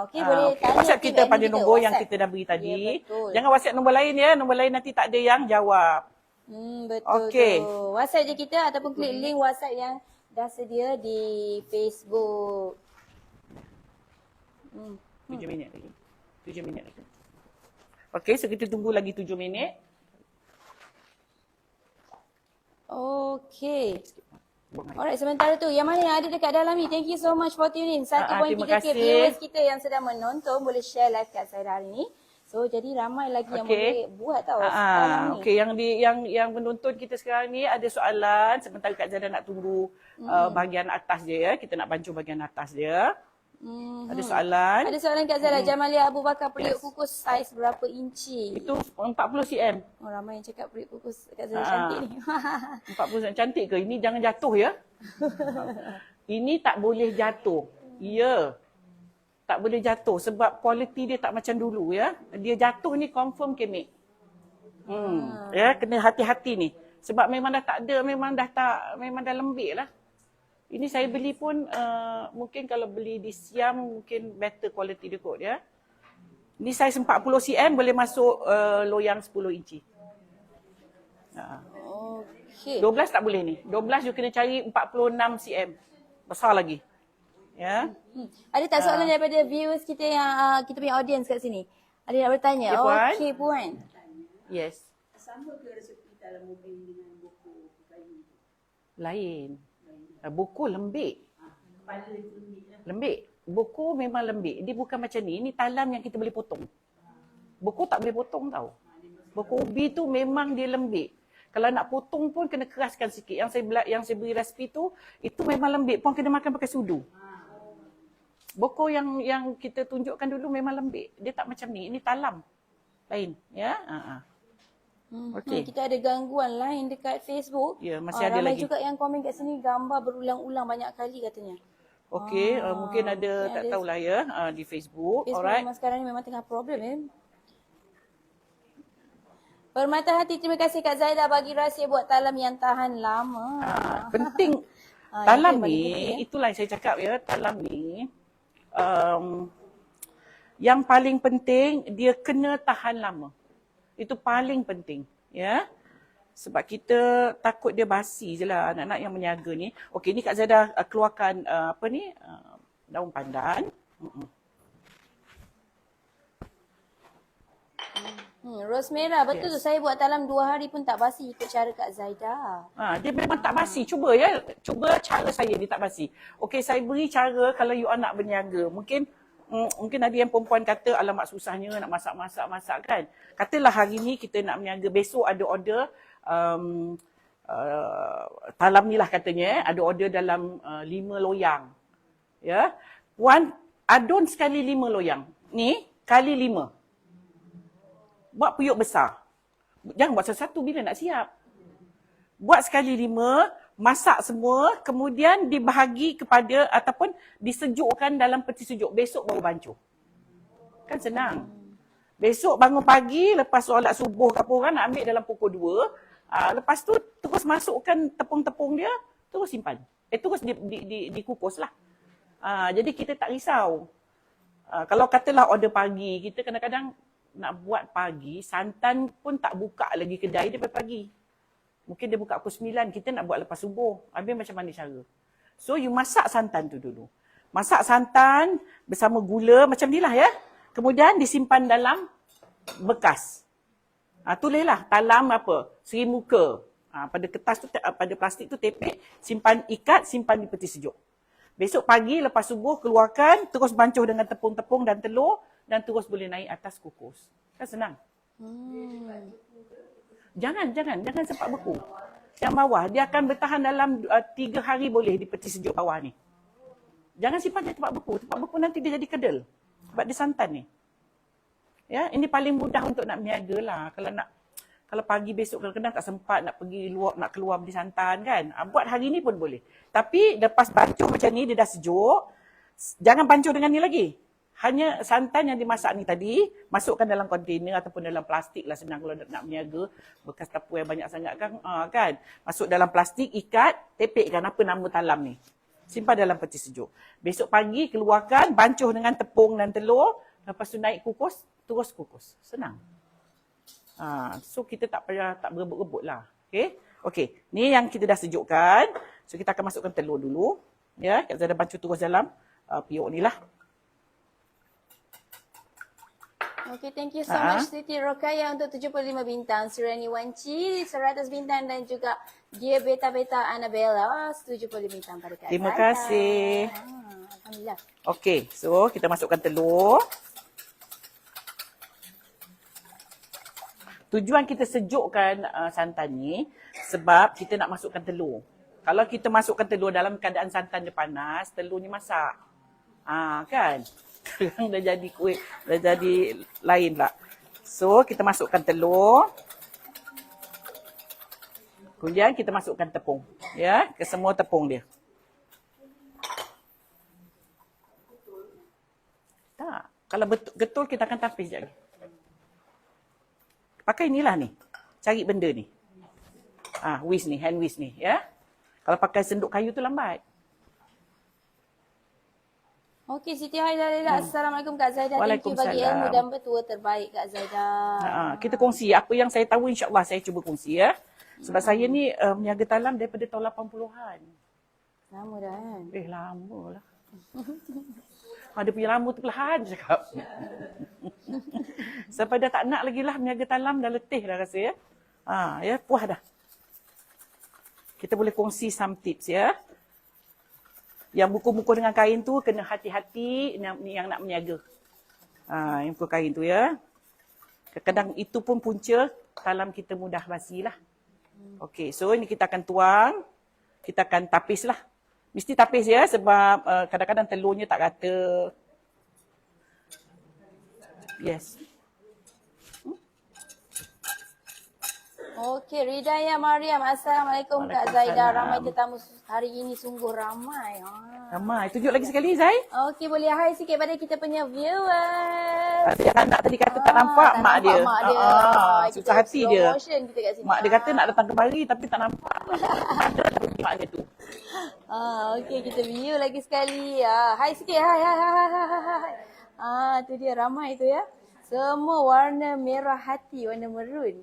Okey, boleh tanya WhatsApp kita pada nombor yang WhatsApp. kita dah beri tadi. Ya, jangan WhatsApp nombor lain ya. Nombor lain nanti tak ada yang jawab. Betul Okey. tu. WhatsApp je kita ataupun klik link WhatsApp yang dah sedia di Facebook. 7 minit lagi. 7 minit lagi. Okey, so kita tunggu lagi 7 minit. Okay. Alright, sementara tu yang mana yang ada dekat dalam ni, thank you so much for tuning in. 1.3K terima kasih. viewers kita yang sedang menonton boleh share live kat saya hari ni. So jadi ramai lagi yang boleh buat tau sekarang ni. Okey, yang menonton kita sekarang ni ada soalan, sebentar Kak Zada nak tunggu bahagian atas dia ya. Kita nak bancuh bahagian atas dia. Ada soalan. Ada soalan Kak Zara, Jamalia Abu Bakar, periuk kukus saiz berapa inci? Itu 40 cm. Oh, ramai yang cakap periuk kukus Kak Zara cantik ni. 40 cm cantik ke? Ini jangan jatuh ya. Ini tak boleh jatuh. Ya. Tak boleh jatuh sebab kualiti dia tak macam dulu ya. Dia jatuh ni confirm kemek. Ya, kena hati-hati ni. Sebab memang dah tak ada, memang dah lembik lah. Ini saya beli pun mungkin kalau beli di Siam mungkin better quality dia kot ya. Ini saiz 40 cm boleh masuk loyang 10 inci. Okey. 12 tak boleh ni. 12 you kena cari 46 cm. Besar lagi. Ya. Ada tak soalan daripada viewers kita yang kita punya audience kat sini? Ada nak bertanya? Ya, Puan. Okey, Puan. Yes. Sama ke resepi dalam mobil dengan buku kayu? Lain. Buku lembik. Kepala itu lembik lah. Lembik. Buku memang lembik. Dia bukan macam ni. Ini talam yang kita boleh potong. Buku tak boleh potong tau. Buku ubi tu memang dia lembik. Kalau nak potong pun kena keraskan sikit. Yang saya beri resipi tu, itu memang lembik. Puan kena makan pakai sudu. Buku yang kita tunjukkan dulu memang lembik. Dia tak macam ni. Ini talam. Lain. Ya. Okey. Kita ada gangguan lain dekat Facebook. Ya, masih ada ramai lagi. juga yang komen kat sini gambar berulang-ulang banyak kali katanya. Okey, mungkin ada tak tahulah ya di Facebook. Facebook Alright. memang sekarang ni memang tengah problem Permata hati, terima kasih Kak Zaidah bagi rahsia buat talam yang tahan lama. Penting. Talam ni, itulah yang saya cakap ya, talam ni yang paling penting dia kena tahan lama. Itu paling penting, ya. Sebab kita takut dia basi je lah anak-anak yang meniaga ni. Okey, ni Kak Zada keluarkan daun pandan. Ros merah, betul tu. Saya buat talam 2 hari pun tak basi ikut cara Kak Zaidah. Dia memang tak basi. Cuba ya. Cuba cara saya dia tak basi. Okey, saya beri cara kalau you anak berniaga. Mungkin ada yang perempuan kata alamak susahnya nak masak kan. Katalah hari ni kita nak berniaga, besok ada order talam ni lah katanya ada order dalam 5 loyang. Ya. Puan adun sekali 5 loyang. Ni kali 5. Buat periuk besar. Jangan buat satu-satu bila nak siap. Buat sekali 5, masak semua, kemudian dibahagi kepada ataupun disejukkan dalam peti sejuk. Besok baru bancuh. Kan senang. Besok bangun pagi, lepas solat subuh ke apa orang nak ambil dalam pukul 2. Lepas tu terus masukkan tepung-tepung dia, terus simpan. Terus dikukus lah. Jadi kita tak risau. Kalau katalah order pagi, kita kadang-kadang nak buat pagi, santan pun tak buka lagi kedai dia pagi. Mungkin dia buka pukul 9, kita nak buat lepas subuh. Habis macam mana cara? So, you masak santan tu dulu. Masak santan bersama gula macam ni lah ya. Kemudian disimpan dalam bekas. Tulislah talam apa? Seri muka. Pada kertas tu, pada plastik tu tepek, simpan ikat, simpan di peti sejuk. Besok pagi lepas subuh keluarkan, terus bancuh dengan tepung-tepung dan telur dan terus boleh naik atas kukus. Kan senang. Jangan sempat beku. Yang bawah, dia akan bertahan dalam 3 hari boleh di peti sejuk bawah ni. Jangan simpan dia tempat beku. Tempat beku nanti dia jadi kedel. Sebab dia santan ni. Ya, ini paling mudah untuk nak berniaga lah. Kalau pagi besok kadang-kadang tak sempat nak pergi luar, nak keluar beli santan kan. Buat hari ni pun boleh. Tapi lepas bancuh macam ni, dia dah sejuk. Jangan bancuh dengan ni lagi. Hanya santan yang dimasak ni tadi, masukkan dalam kontainer ataupun dalam plastik lah senang kalau nak berniaga. Bekas tepung yang banyak sangat kan. Masuk dalam plastik, ikat, tepekkan apa nama talam ni. Simpan dalam peti sejuk. Besok pagi keluarkan, bancuh dengan tepung dan telur. Lepas tu naik kukus, terus kukus. Senang. So kita tak payah tak berebut-rebut lah. Okey. Ni yang kita dah sejukkan. So kita akan masukkan telur dulu. Ya, Kak Zada bancuh terus dalam periuk ni lah. Okay, thank you so much Siti Rokaya untuk 75 bintang, Surani Wanci 100 bintang dan juga Dia Beta Annabella 75 bintang pada Kak Terima Zaida. kasih. Alhamdulillah. Okey, so kita masukkan telur. Tujuan kita sejukkan santan ni sebab kita nak masukkan telur. Kalau kita masukkan telur dalam keadaan santan dia panas, telurnya masak. Kan? Sekarang dah jadi kuih, dah jadi lain pula. So, kita masukkan telur. Kemudian kita masukkan tepung. Ya, ke semua tepung dia. Tak. Kalau betul kita akan tapis sekejap lagi. Pakai inilah ni. Cari benda ni. Whisk ni, hand whisk ni. Ya. Kalau pakai senduk kayu tu lambat. Okey, Siti Haidalah. Assalamualaikum Kak Zaida. Thank you bagi ilmu dan petua terbaik Kak Zaida. Kita kongsi apa yang saya tahu, insya-Allah saya cuba kongsi ya. Sebab saya ni meniaga talam daripada tahun 80-an. Lama dah kan? Lama lah. Dia punya lama tu perlahan cakap. Sampai dah tak nak lagi lah meniaga talam, dah letih dah rasa ya. Ya, puas dah. Kita boleh kongsi some tips ya. Yang buku-buku dengan kain tu kena hati-hati yang nak meniaga. Yang buku kain tu ya. Kadang-kadang itu pun punca talam kita mudah basi lah. Okey, so ini kita akan tuang. Kita akan tapis lah. Mesti tapis ya sebab kadang-kadang telurnya tak rata. Yes. Okey, Ridaya Mariam. Assalamualaikum Kak Zaida. Ramai tetamu hari ini, sungguh ramai. Ramai. Tunjuk lagi sekali Zai. Okey, boleh hai sikit pada kita punya viewers. Ada anak tadi kata tak nampak mak dia. Susah hati dia. Mak dia kata nak datang kemari tapi tak nampak. Ada mak dia tu. Okey, kita view lagi sekali. Hai sikit. Hai. Tu dia ramai tu ya. Semua warna merah hati, warna merun.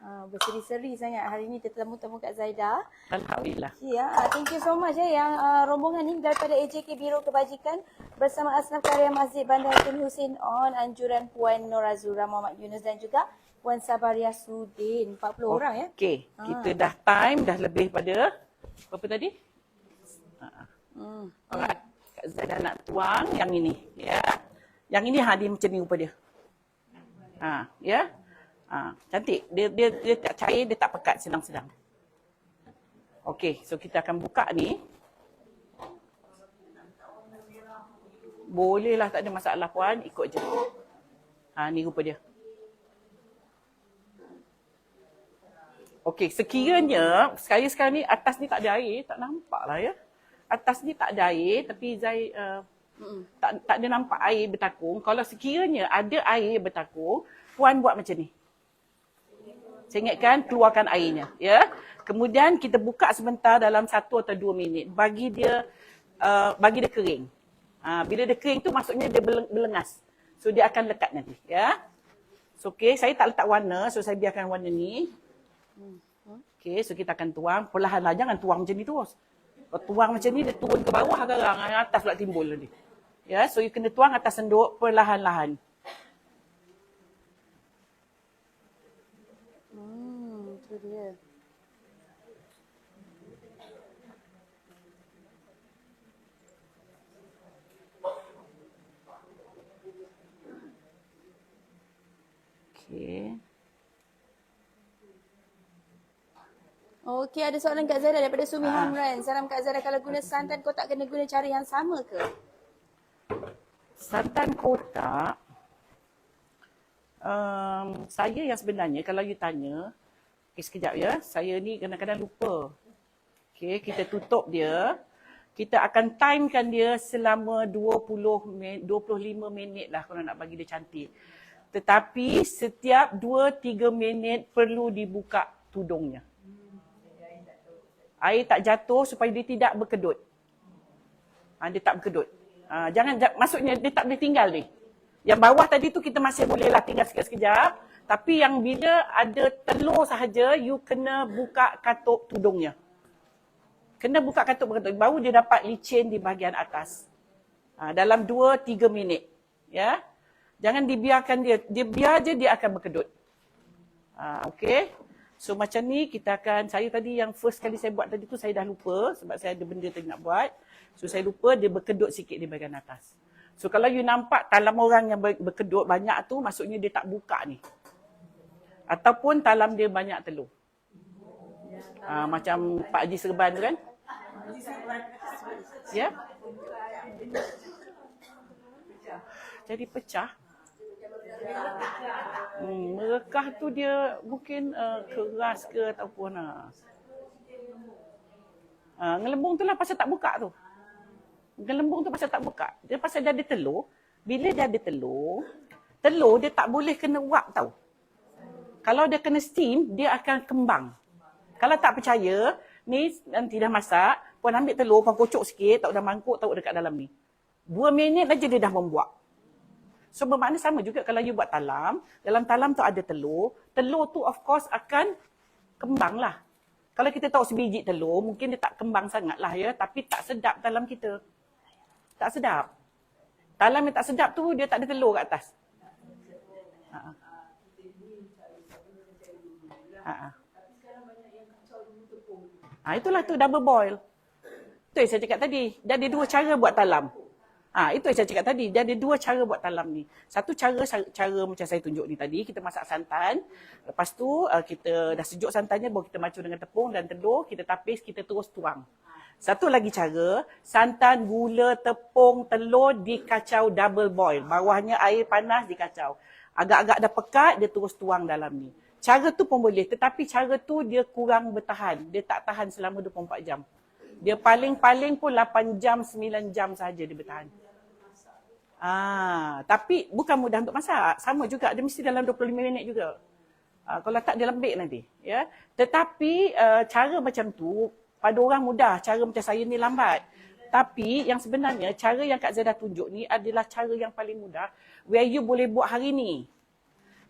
Berseri-seri sangat hari ni tetamu-temu Kak Zaida. Alhamdulillah. Ya, thank you so much yang rombongan ni daripada AJK Biro Kebajikan bersama asnaf karya Masjid Bandar Tun Hussein on anjuran Puan Nur Azura Muhammad Yunus dan juga Puan Sabaria Sudin. 40 orang ya. Okey, kita dah time dah lebih pada berapa tadi? Alright. Kak Zaida nak tuang yang ini ya. Yang ini dia macam ni rupa dia. Ya. Cantik. Dia tak cair, dia tak pekat, sedang-sedang. Okey, so kita akan buka ni. Bolehlah, tak ada masalah puan, ikut je. Ni rupa dia. Okey, sekiranya sekarang ni atas ni tak ada air, tak nampak lah ya. Atas ni tak ada air, tapi Zai tak ada nampak air bertakung. Kalau sekiranya ada air bertakung, puan buat macam ni. Saya ingatkan keluarkan airnya, ya. Kemudian kita buka sebentar dalam 1 atau 2 minit. Bagi dia kering. Bila dia kering tu maksudnya dia berlengas. So dia akan lekat nanti, ya. So okey, saya tak letak warna, so saya biarkan warna ni. Okey, so kita akan tuang perlahan-lahan, jangan tuang macam ni terus. Kalau tuang macam ni dia turun ke bawah garang, atas pula timbul nanti. Ya, so you kena tuang atas senduk perlahan-lahan. Itu dia. Okey. Okey, ada soalan Kak Zaida daripada Sumi Hamran. Salam Kak Zaida, kalau guna santan kotak kena guna cara yang sama ke? Santan kotak, saya yang sebenarnya kalau you tanya, sekejap ya, saya ni kadang-kadang lupa. Okey, kita tutup dia. Kita akan timekan dia selama 25 minit lah kalau nak bagi dia cantik. Tetapi setiap 2-3 minit perlu dibuka tudungnya. Air tak jatuh supaya dia tidak berkedut. Dia tak berkedut. Maksudnya dia tak boleh tinggal ni. Yang bawah tadi tu kita masih bolehlah tinggal sekejap-sekejap. Tapi yang bila ada telur sahaja, you kena buka katuk tudungnya. Kena buka katuk baru dia dapat licin di bahagian atas. Dalam 2-3 minit. Ya. Jangan dibiarkan dia. Dia biar je dia akan berkedut. Okay. So macam ni saya tadi yang first kali saya buat tadi tu saya dah lupa sebab saya ada benda tadi nak buat. So saya lupa dia berkedut sikit di bahagian atas. So kalau you nampak talam orang yang berkedut banyak tu maksudnya dia tak buka ni. Ataupun talam dia banyak telur. Macam Pak Haji Serban tu kan. Ya. Jadi pecah. Merekah tu dia mungkin keras ke ataupun ngelembung tu lah pasal tak buka tu. Ngelembung tu pasal tak buka. Dia pasal dia ada telur. Bila dia ada telur dia tak boleh kena wap tau. Kalau dia kena steam, dia akan kembang. Kalau tak percaya, ni nanti dah masak, puan ambil telur, puan kocok sikit, taruh dalam mangkuk, taruh dekat dalam ni. 2 minit aja dia dah membuak. So bermakna sama juga kalau you buat talam, dalam talam tu ada telur tu of course akan kembang lah. Kalau kita tahu sebiji telur, mungkin dia tak kembang sangat lah ya, tapi tak sedap talam kita. Tak sedap. Talam yang tak sedap tu, dia tak ada telur kat atas. Itulah tu double boil. Itu yang saya cakap tadi. Dia ada 2 cara buat talam. Itu yang saya cakap tadi. Dia ada 2 cara buat talam ni. Satu cara macam saya tunjuk ni tadi. Kita masak santan. Lepas tu kita dah sejuk santannya. Baru kita macam dengan tepung dan telur. Kita tapis, kita terus tuang. Satu lagi cara. Santan, gula, tepung, telur dikacau double boil. Bawahnya air panas dikacau. Agak-agak dah pekat, dia terus tuang dalam ni. Cara tu pun boleh. Tetapi cara tu dia kurang bertahan. Dia tak tahan selama 24 jam. Dia paling-paling pun 8 jam, 9 jam saja dia bertahan. Tapi bukan mudah untuk masak. Sama juga, dia mesti dalam 25 minit juga. Kalau tak, dia lembik nanti. Ya. Tetapi cara macam tu, pada orang mudah. Cara macam saya ni lambat. Tapi yang sebenarnya, cara yang Kak Zaidah tunjuk ni adalah cara yang paling mudah. Where you boleh buat hari ni.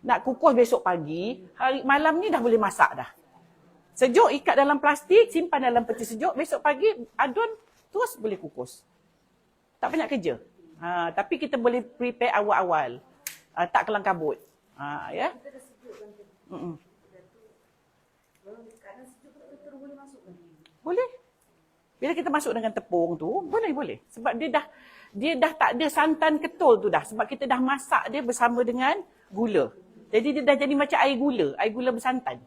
Nak kukus besok pagi, hari malam ni dah boleh masak dah. Sejuk, ikat dalam plastik, simpan dalam peti sejuk. Besok pagi, adun, terus boleh kukus. Tak banyak kerja. Tapi kita boleh prepare awal-awal. Tak kelang kabut. Ya? Boleh. Bila kita masuk dengan tepung tu, boleh. Sebab dia dah tak ada santan ketul tu dah. Sebab kita dah masak dia bersama dengan gula. Jadi dia dah jadi macam air gula bersantan.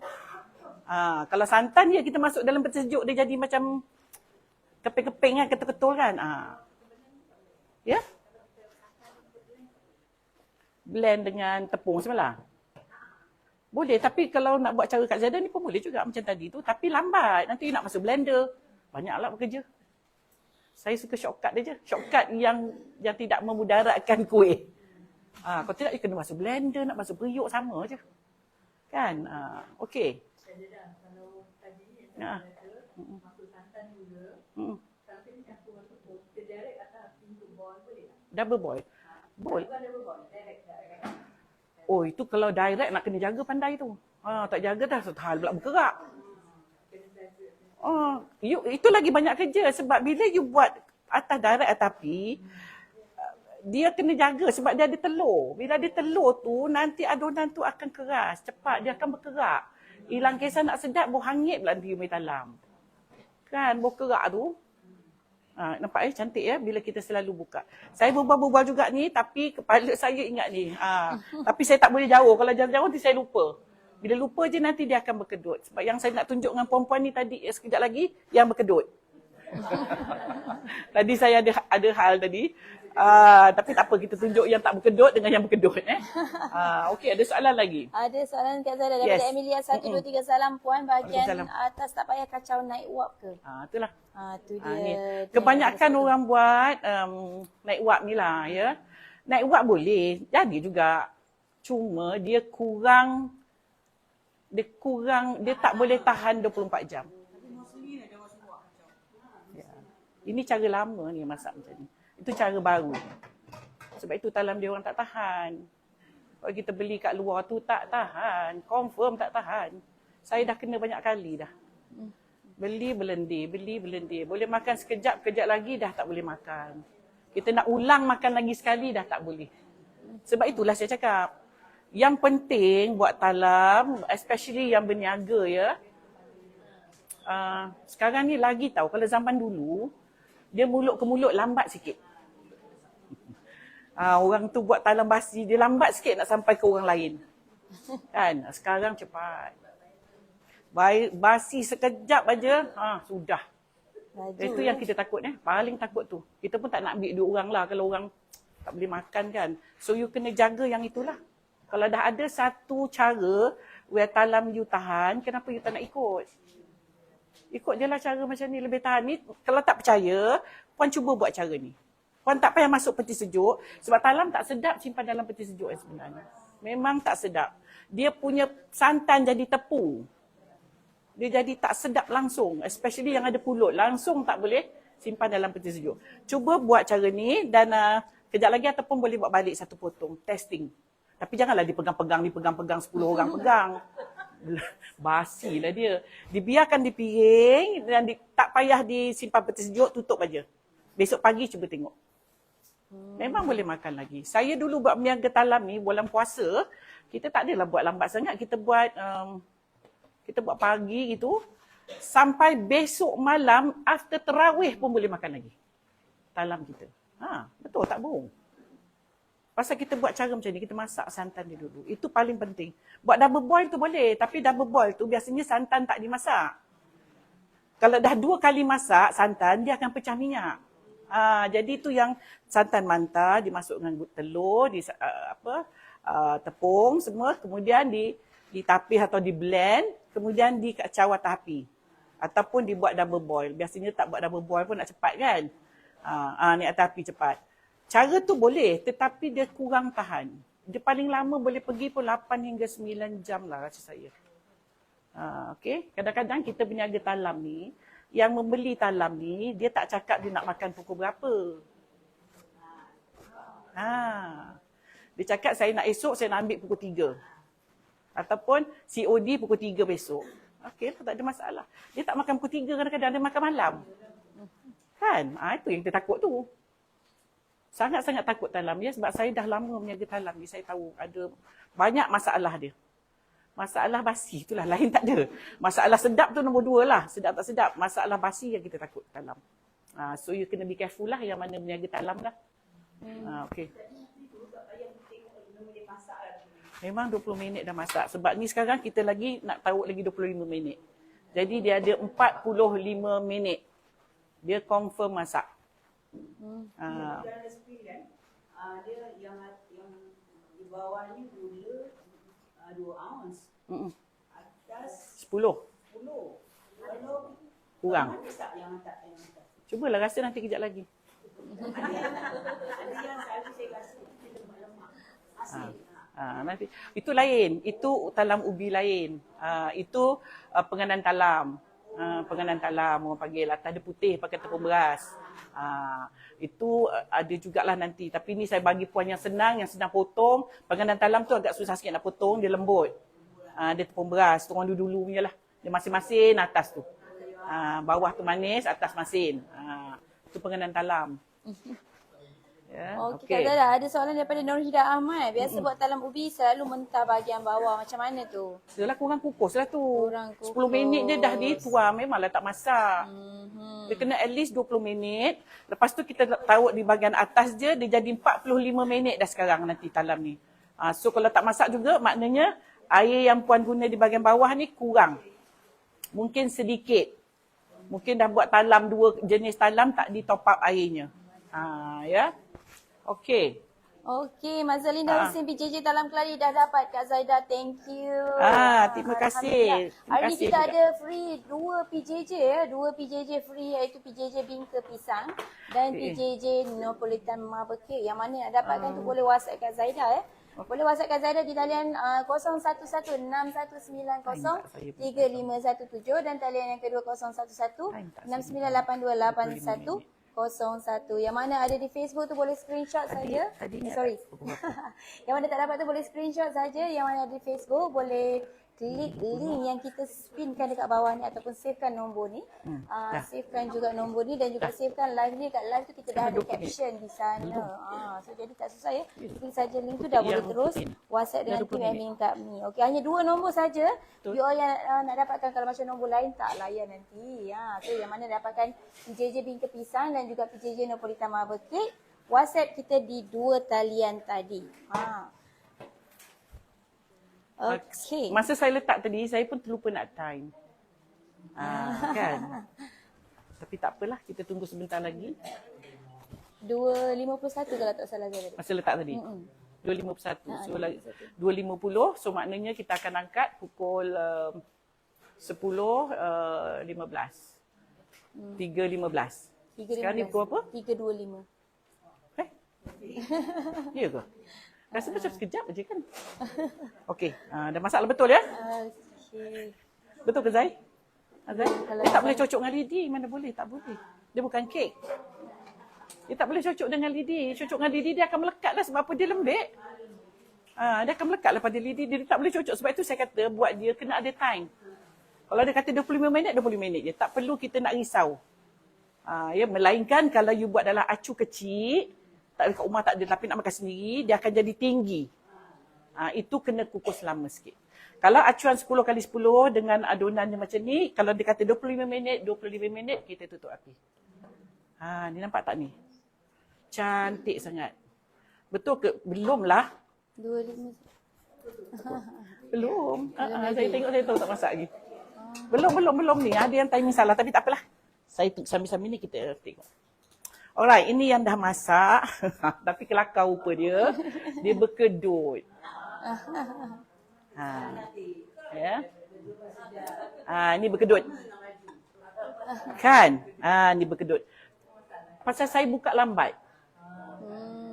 Kalau santan dia kita masuk dalam peti sejuk dia jadi macam keping-keping kan, ketul-ketul kan. Ya? Blend dengan tepung semalam. Boleh, tapi kalau nak buat cara Kak Zaidah ni pun boleh juga macam tadi tu. Tapi lambat, nanti nak masuk blender. Banyaklah bekerja. Saya suka shortcut dia je. Shortcut yang tidak memudaratkan kuih. Kalau tidak, dia kena masuk blender, nak masuk periuk, sama je. Kan? Okey. Kalau tadi yang masuk santan gula, kalau kita campur dengan tepung, kita direct atas pintu boil boleh tak? Double boil. Boleh. Bukan double boil, direct. Oh, itu kalau direct nak kena jaga pandai tu. Tak jaga dah, hal pula bergerak. Itu lagi banyak kerja sebab bila you buat atas direct atas api, dia kena jaga sebab dia ada telur. Bila ada telur tu, nanti adunan tu akan keras. Cepat dia akan berkerak. Hilang kisah nak sedap, bau hangit pula nanti you main talam. Kan, bau kerak tu. Nampak cantik ya bila kita selalu buka. Saya berbual-bual juga ni tapi kepala saya ingat ni. Tapi saya tak boleh jauh. Kalau jauh-jauh nanti saya lupa. Bila lupa je nanti dia akan berkedut. Sebab yang saya nak tunjuk dengan perempuan ni tadi sekejap lagi yang berkedut. Tadi saya ada hal tadi. Tapi tak apa, kita tunjuk yang tak berkedut dengan yang berkedut. Okey, ada soalan lagi? Ada soalan Kak Zaidah daripada Emilia 123. Salam puan, bahagian atas tak payah kacau naik wap ke? Itulah. Tu dia. Kebanyakan orang buat naik wap ni lah ya. Naik wap boleh, jadi juga. Cuma dia tak boleh tahan 24 jam. Ya. Ini cara lama ni masak macam ni. Itu cara baru. Sebab itu talam dia orang tak tahan. Kalau kita beli kat luar tu tak tahan. Confirm tak tahan. Saya dah kena banyak kali dah. Beli belendir. Boleh makan sekejap lagi dah tak boleh makan. Kita nak ulang makan lagi sekali dah tak boleh. Sebab itulah saya cakap, yang penting buat talam, especially yang berniaga ya. Sekarang ni lagi tahu, kalau zaman dulu, dia mulut ke mulut lambat sikit. Orang tu buat talam basi, dia lambat sikit nak sampai ke orang lain. Kan? Sekarang cepat. Basi sekejap aja, sudah. Laju. Itu yang kita takut paling takut tu. Kita pun tak nak ambil dua orang lah kalau orang tak boleh makan kan. So you kena jaga yang itulah. Kalau dah ada satu cara where talam you tahan, kenapa you tak nak ikut? Ikut je lah cara macam ni, lebih tahan ni. Kalau tak percaya, puan cuba buat cara ni. Puan tak payah masuk peti sejuk. Sebab talam tak sedap simpan dalam peti sejuk sebenarnya. Memang tak sedap. Dia punya santan jadi tepu. Dia jadi tak sedap langsung. Especially yang ada pulut. Langsung tak boleh simpan dalam peti sejuk. Cuba buat cara ni dan kejap lagi ataupun boleh buat balik satu potong. Testing. Tapi janganlah dipegang-pegang 10 orang pegang. Basilah dia. Dibiarkan di piring dan tak payah disimpan peti sejuk, tutup aja. Besok pagi cuba tengok. Memang boleh makan lagi. Saya dulu buat berniaga talam ni bulan puasa, kita tak adalah buat lambat sangat. Kita buat pagi gitu sampai besok malam after tarawih pun boleh makan lagi. Talam kita. Betul tak bohong. Pasal kita buat cara macam ni, kita masak santan dia dulu. Itu paling penting. Buat double boil tu boleh, tapi double boil tu biasanya santan tak dimasak. Kalau dah 2 kali masak santan, dia akan pecah minyak. Jadi tu yang santan manta dimasukkan telur, tepung semua, kemudian ditapih atau di blend, kemudian dikacau atas api. Ataupun dibuat double boil. Biasanya tak buat double boil pun nak cepat kan. Ni atas api cepat. Cara tu boleh, tetapi dia kurang tahan. Dia paling lama boleh pergi pun 8 hingga 9 jam lah rasa saya. Okay. Kadang-kadang kita berniaga talam ni, yang membeli talam ni, dia tak cakap dia nak makan pukul berapa. Dia cakap saya nak esok, saya nak ambil pukul 3. Ataupun COD pukul 3 besok. Okey, tak ada masalah. Dia tak makan pukul 3, kadang-kadang dia makan malam. Kan? Itu yang kita takut tu. Sangat-sangat takut talam ya, sebab saya dah lama berniaga talam ni. Saya tahu ada banyak masalah dia. Masalah basi itulah, lain tak ada. Masalah sedap tu nombor 2 lah. Sedap tak sedap. Masalah basi yang kita takut talam. So you kena be careful lah yang mana berniaga talam lah. Okay. Memang 20 minit dah masak. Sebab ni sekarang kita lagi nak taruh lagi 25 minit. Jadi dia ada 45 minit. Dia confirm masak. Dia yang di bawah ni gula 2 ounce. Atas 10. Kalau Kurang. masak yang atas. Cubalah rasa nanti kejap lagi. Ada yang selalu saya rasa kita lemak. Asin. Nanti. Itu lain. Itu talam ubi lain. Itu penganan talam. Penganan talam orang panggil. Atas dia putih pakai tepung beras. Itu ada jugalah nanti. Tapi ni saya bagi puan yang senang potong. Penganan talam tu agak susah sikit nak potong. Dia lembut. Dia tepung beras. Tu orang dulu punya lah. Dia masin-masin atas tu. Bawah tu manis, atas masin. Itu penganan talam. Ya, Okey, Kak Zara, ada soalan daripada Nurhida Ahmad. Biasa buat talam ubi selalu mentah bahagian bawah. Macam mana tu? Yalah kurang kukus lah tu. Kurang 10 minit dia dah dituang. Memanglah tak masak. Dia kena at least 20 minit. Lepas tu kita taruh di bahagian atas je. Dia jadi 45 minit dah sekarang nanti talam ni. So kalau tak masak juga maknanya air yang puan guna di bahagian bawah ni kurang. Mungkin sedikit. Mungkin dah buat talam 2 jenis talam tak di top up airnya. Ya. Okey. Okey, Mazalinda Husin PJJ Talam Kelari dah dapat Kak Zaida. Thank you. Terima kasih. Hari ni kita ada free 2 PJJ ya. 2 PJJ free iaitu PJJ Bingka Pisang dan PJJ Neapolitan Marble Cake. Yang mana nak dapatkan tu boleh WhatsApp Kak Zaida ya. Boleh WhatsApp Kak Zaida di talian 0116117 dan talian yang kedua 01169828101. Yang mana ada di Facebook tu boleh screenshot saja. Sorry. Yang mana tak dapat tu boleh screenshot saja. Yang mana ada di Facebook boleh klik link yang kita spinkan dekat bawah ni ataupun savekan nombor ni. Savekan juga nombor ni dan juga savekan live ni. Kat live tu kita dah ada caption di sana. So jadi tak susah ya. Klik saja link tu dah boleh terus WhatsApp dengan tim admin kami. Okey, hanya 2 nombor saja. You all yang nak dapatkan, kalau macam nombor lain tak layan nanti. So yang mana dapatkan PJJ bingka pisang dan juga PJJ Napolitan marble cake, WhatsApp kita di 2 talian tadi. Okey. Masa saya letak tadi, saya pun terlupa nak time. Kan? Tapi tak apalah, kita tunggu sebentar lagi. 2.51 kalau tak salah saya tadi. Masa letak tadi? 2.51. So, 2.50. So, maknanya kita akan angkat pukul 10.15. 3.15. Sekarang ni pukul apa? 3.25. Ya ke? Rasa macam sekejap je kan? Okey, dah masak betul ya? Okey. Betul ke Zai? Zai? Kalau Dia tak boleh cocok dengan lidi. Mana boleh? Tak boleh. Dia bukan kek. Dia tak boleh cocok dengan lidi. Cocok dengan lidi dia akan melekat lah sebab apa dia lembek. Dia akan melekat lah pada lidi. Dia tak boleh cocok. Sebab itu saya kata buat dia kena ada time. Kalau dia kata 25 minit, 20 minit je. Tak perlu kita nak risau. Ya, melainkan kalau you buat dalam acu kecil, tak dekat rumah tak ada tapi nak makan sendiri, dia akan jadi tinggi. Itu kena kukus lama sikit. Kalau acuan 10x10 dengan adonannya macam ni, kalau dia kata 25 minit, kita tutup api. Ni nampak tak ni? Cantik sangat. Betul ke? Belum lah. 2.5. Belum. Saya tengok saya tahu tak masak lagi. Belum ni. Ada yang timing salah tapi tak apalah. Saya sambil-sambil ni kita tengok. Alright, ini yang dah masak. Tapi kelakar rupa dia. Dia berkedut. Ya. Ini berkedut. Kan? Ni berkedut. Pasal saya buka lambat.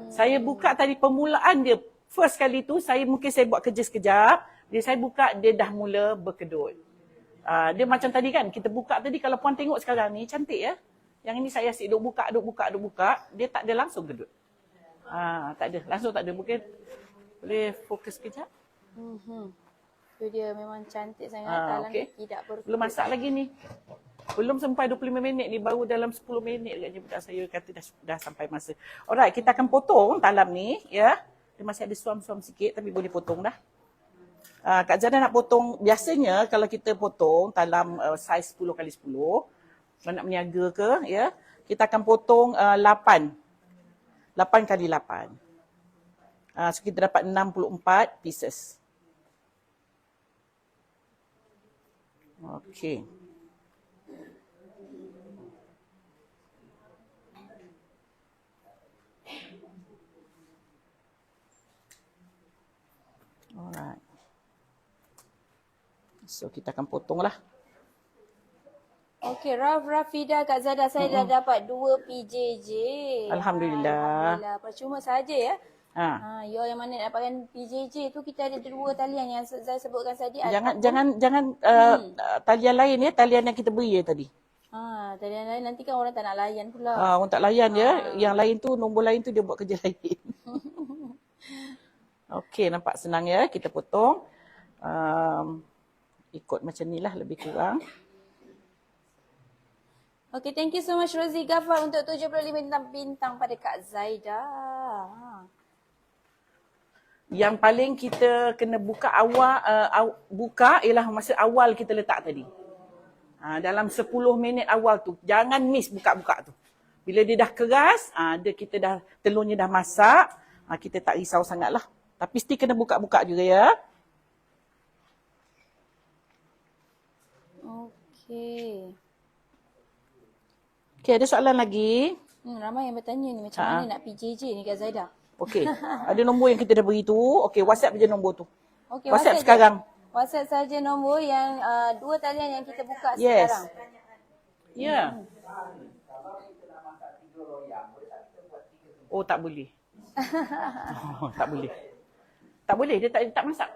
Saya buka tadi permulaan dia. First kali tu, mungkin saya buat kerja sekejap. Saya buka, dia dah mula berkedut. Dia macam tadi kan, kita buka tadi. Kalau puan tengok sekarang ni, cantik ya. Yang ini saya asyik duk buka. Dia tak ada langsung gedut. Tak ada. Langsung tak ada. Mungkin boleh fokus kejap. Tu dia memang cantik sangat. Okay. Tidak berkedut. Belum masak lagi ni. Belum sampai 25 minit ni. Baru dalam 10 minit katanya budak saya kata dah sampai masa. Alright, kita akan potong talam ni. Ya. Dia masih ada suam-suam sikit tapi boleh potong dah. Kak Zana nak potong. Biasanya kalau kita potong talam saiz 10x10. Kalau nak berniaga ke, ya, kita akan potong 8 kali 8. So kita dapat 64 pieces. Okey. Alright. So kita akan potonglah. Okey, Rafida, Kak Zada, saya dah dapat 2 PJJ. Alhamdulillah. Percuma saja ya. You all yang mana dapatkan PJJ tu, kita ada 2 talian yang saya sebutkan tadi. Jangan talian lain ya, talian yang kita beri ya tadi. Talian lain nanti kan orang tak nak layan pula. Orang tak layan ya. Yang lain tu, nombor lain tu dia buat kerja lain. Okey, nampak senang ya. Kita potong. Ikut macam ni lah lebih kurang. Okay, thank you so much Rosie Ghaffar untuk 75 bintang pada Kak Zaida. Yang paling kita kena buka awal, buka ialah masa awal kita letak tadi. Dalam 10 minit awal tu, jangan miss buka-buka tu. Bila dia dah keras, telurnya dah masak, kita tak risau sangatlah. Tapi mesti kena buka-buka juga ya. Okey. Okey, ada soalan lagi? Ramai yang bertanya ni macam mana nak PJJ ni Kak Zaida. Okey, ada nombor yang kita dah beri tu. Okey, WhatsApp je nombor tu. Okay, WhatsApp sekarang. WhatsApp saja nombor yang 2 talian yang kita buka Yes. sekarang. Ya. Oh, tak boleh. Tak boleh. Tak boleh, dia tak masak.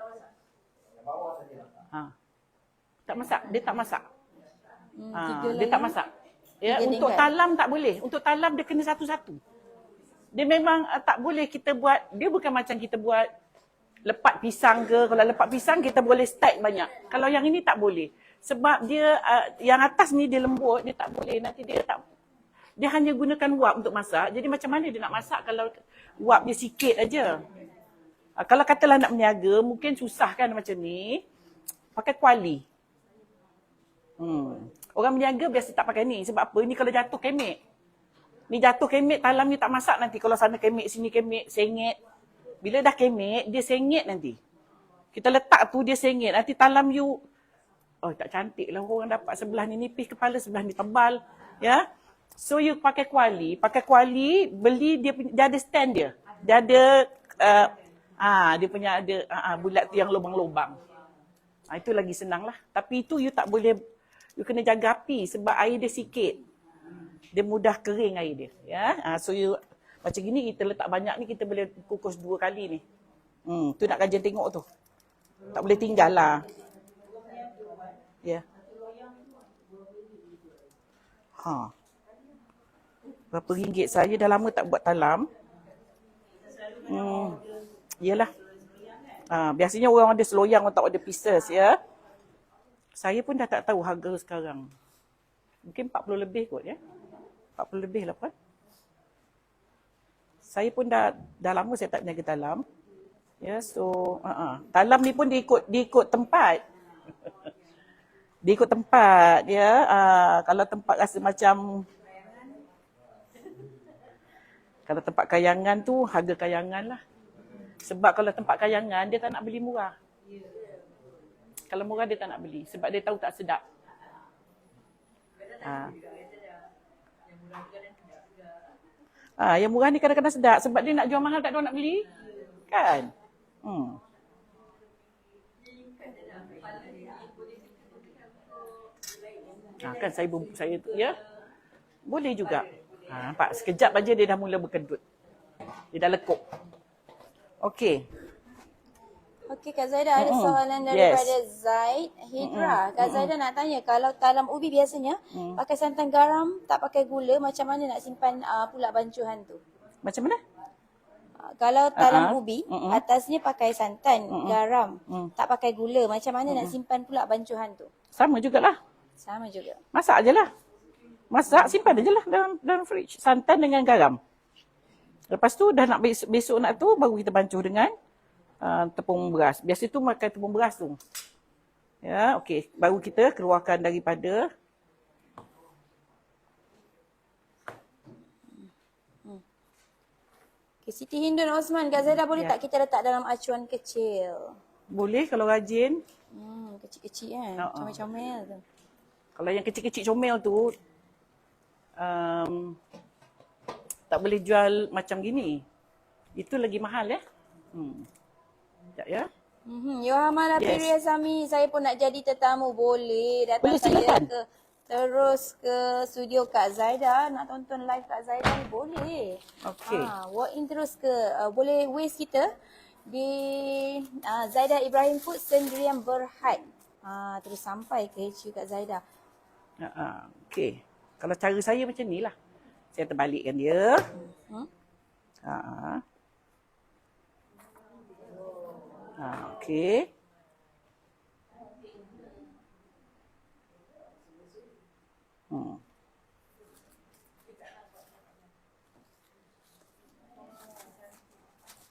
Tak masak, dia tak masak. Dia tak masak. Ya, untuk talam tak boleh. Untuk talam dia kena satu-satu. Dia memang tak boleh kita buat, dia bukan macam kita buat lepat pisang ke. Kalau lepat pisang kita boleh stack banyak. Kalau yang ini tak boleh. Sebab dia yang atas ni dia lembut, dia tak boleh. Nanti dia hanya gunakan wap untuk masak. Jadi macam mana dia nak masak kalau wap dia sikit aja. Kalau katalah nak berniaga, mungkin susah kan macam ni. Pakai kuali. Orang berniaga biasa tak pakai ni. Sebab apa? Ni kalau jatuh kemek. Ni jatuh kemek, talam ni tak masak nanti. Kalau sana kemek, sini kemek, sengit. Bila dah kemek, dia sengit nanti. Kita letak tu, dia sengit. Nanti talam you, oh tak cantik lah orang dapat sebelah ni nipis kepala, sebelah ni tebal. Ya. So you pakai kuali. Beli dia ada stand dia. Dia ada, dia punya ada bulat tu yang lubang-lubang. Itu lagi senang lah. Tapi itu you tak boleh, you kena jaga api sebab air dia sikit. Dia mudah kering air dia. Ya. So you, macam gini kita letak banyak ni, kita boleh kukus 2 kali ni. Tu nak kajian tengok tu. Tak boleh tinggal lah. Ya. Berapa ringgit? Saya dah lama tak buat talam. Yelah. Biasanya orang ada seloyang, orang tak ada pieces ya. Saya pun dah tak tahu harga sekarang. Mungkin 40 lebih kot ya. 40 lebih lah Puan. Saya pun dah lama saya tak berniaga talam. Ya, so talam ni pun dia ikut tempat. Dia ikut tempat ya. Kalau tempat rasa macam kalau tempat kayangan tu harga kayangan lah. Sebab kalau tempat kayangan dia tak nak beli murah. Kalau murah dia tak nak beli sebab dia tahu tak sedap. Yang murah ni kadang-kadang sedap sebab dia nak jual mahal tak ada orang nak beli. Kan? Kan saya tu ya. Boleh juga. Nampak sekejap aja dia dah mula berkedut. Dia dah lekuk. Okey. Okey, Kak Zaida ada soalan daripada Zaid Hidra. Kak Zaida nak tanya, kalau talam ubi biasanya pakai santan garam, tak pakai gula, macam mana nak simpan pula bancuhan tu? Macam mana? Kalau talam ubi, atasnya pakai santan, garam, tak pakai gula, macam mana nak simpan pula bancuhan tu? Sama jugalah. Sama juga. Masak je lah. Masak, simpan je lah dalam fridge. Santan dengan garam. Lepas tu dah nak besok nak tu, baru kita bancuh dengan tepung beras. Biasa tu makan tepung beras tu. Ya, okey. Baru kita keluarkan daripada Siti Hindun Osman, Kak Zaida boleh tak kita letak dalam acuan kecil? Boleh kalau rajin. Kecil-kecil kan? Comel-comel tu. Kalau yang kecil-kecil comel tu, tak boleh jual macam gini. Itu lagi mahal ya. Sekejap ya. Yohamala Piri Azami, saya pun nak jadi tetamu. Boleh datang Boleh, saya silakan. terus ke studio Kak Zaida. Nak tonton live Kak Zaida ni boleh. Okey. Walk in terus ke. Boleh waste kita di Zaida Ibrahim Food Sendirian Berhad. Terus sampai ke HQ Kak Zaida. Okey. Kalau cara saya macam ni lah. Saya terbalikkan dia. Okey.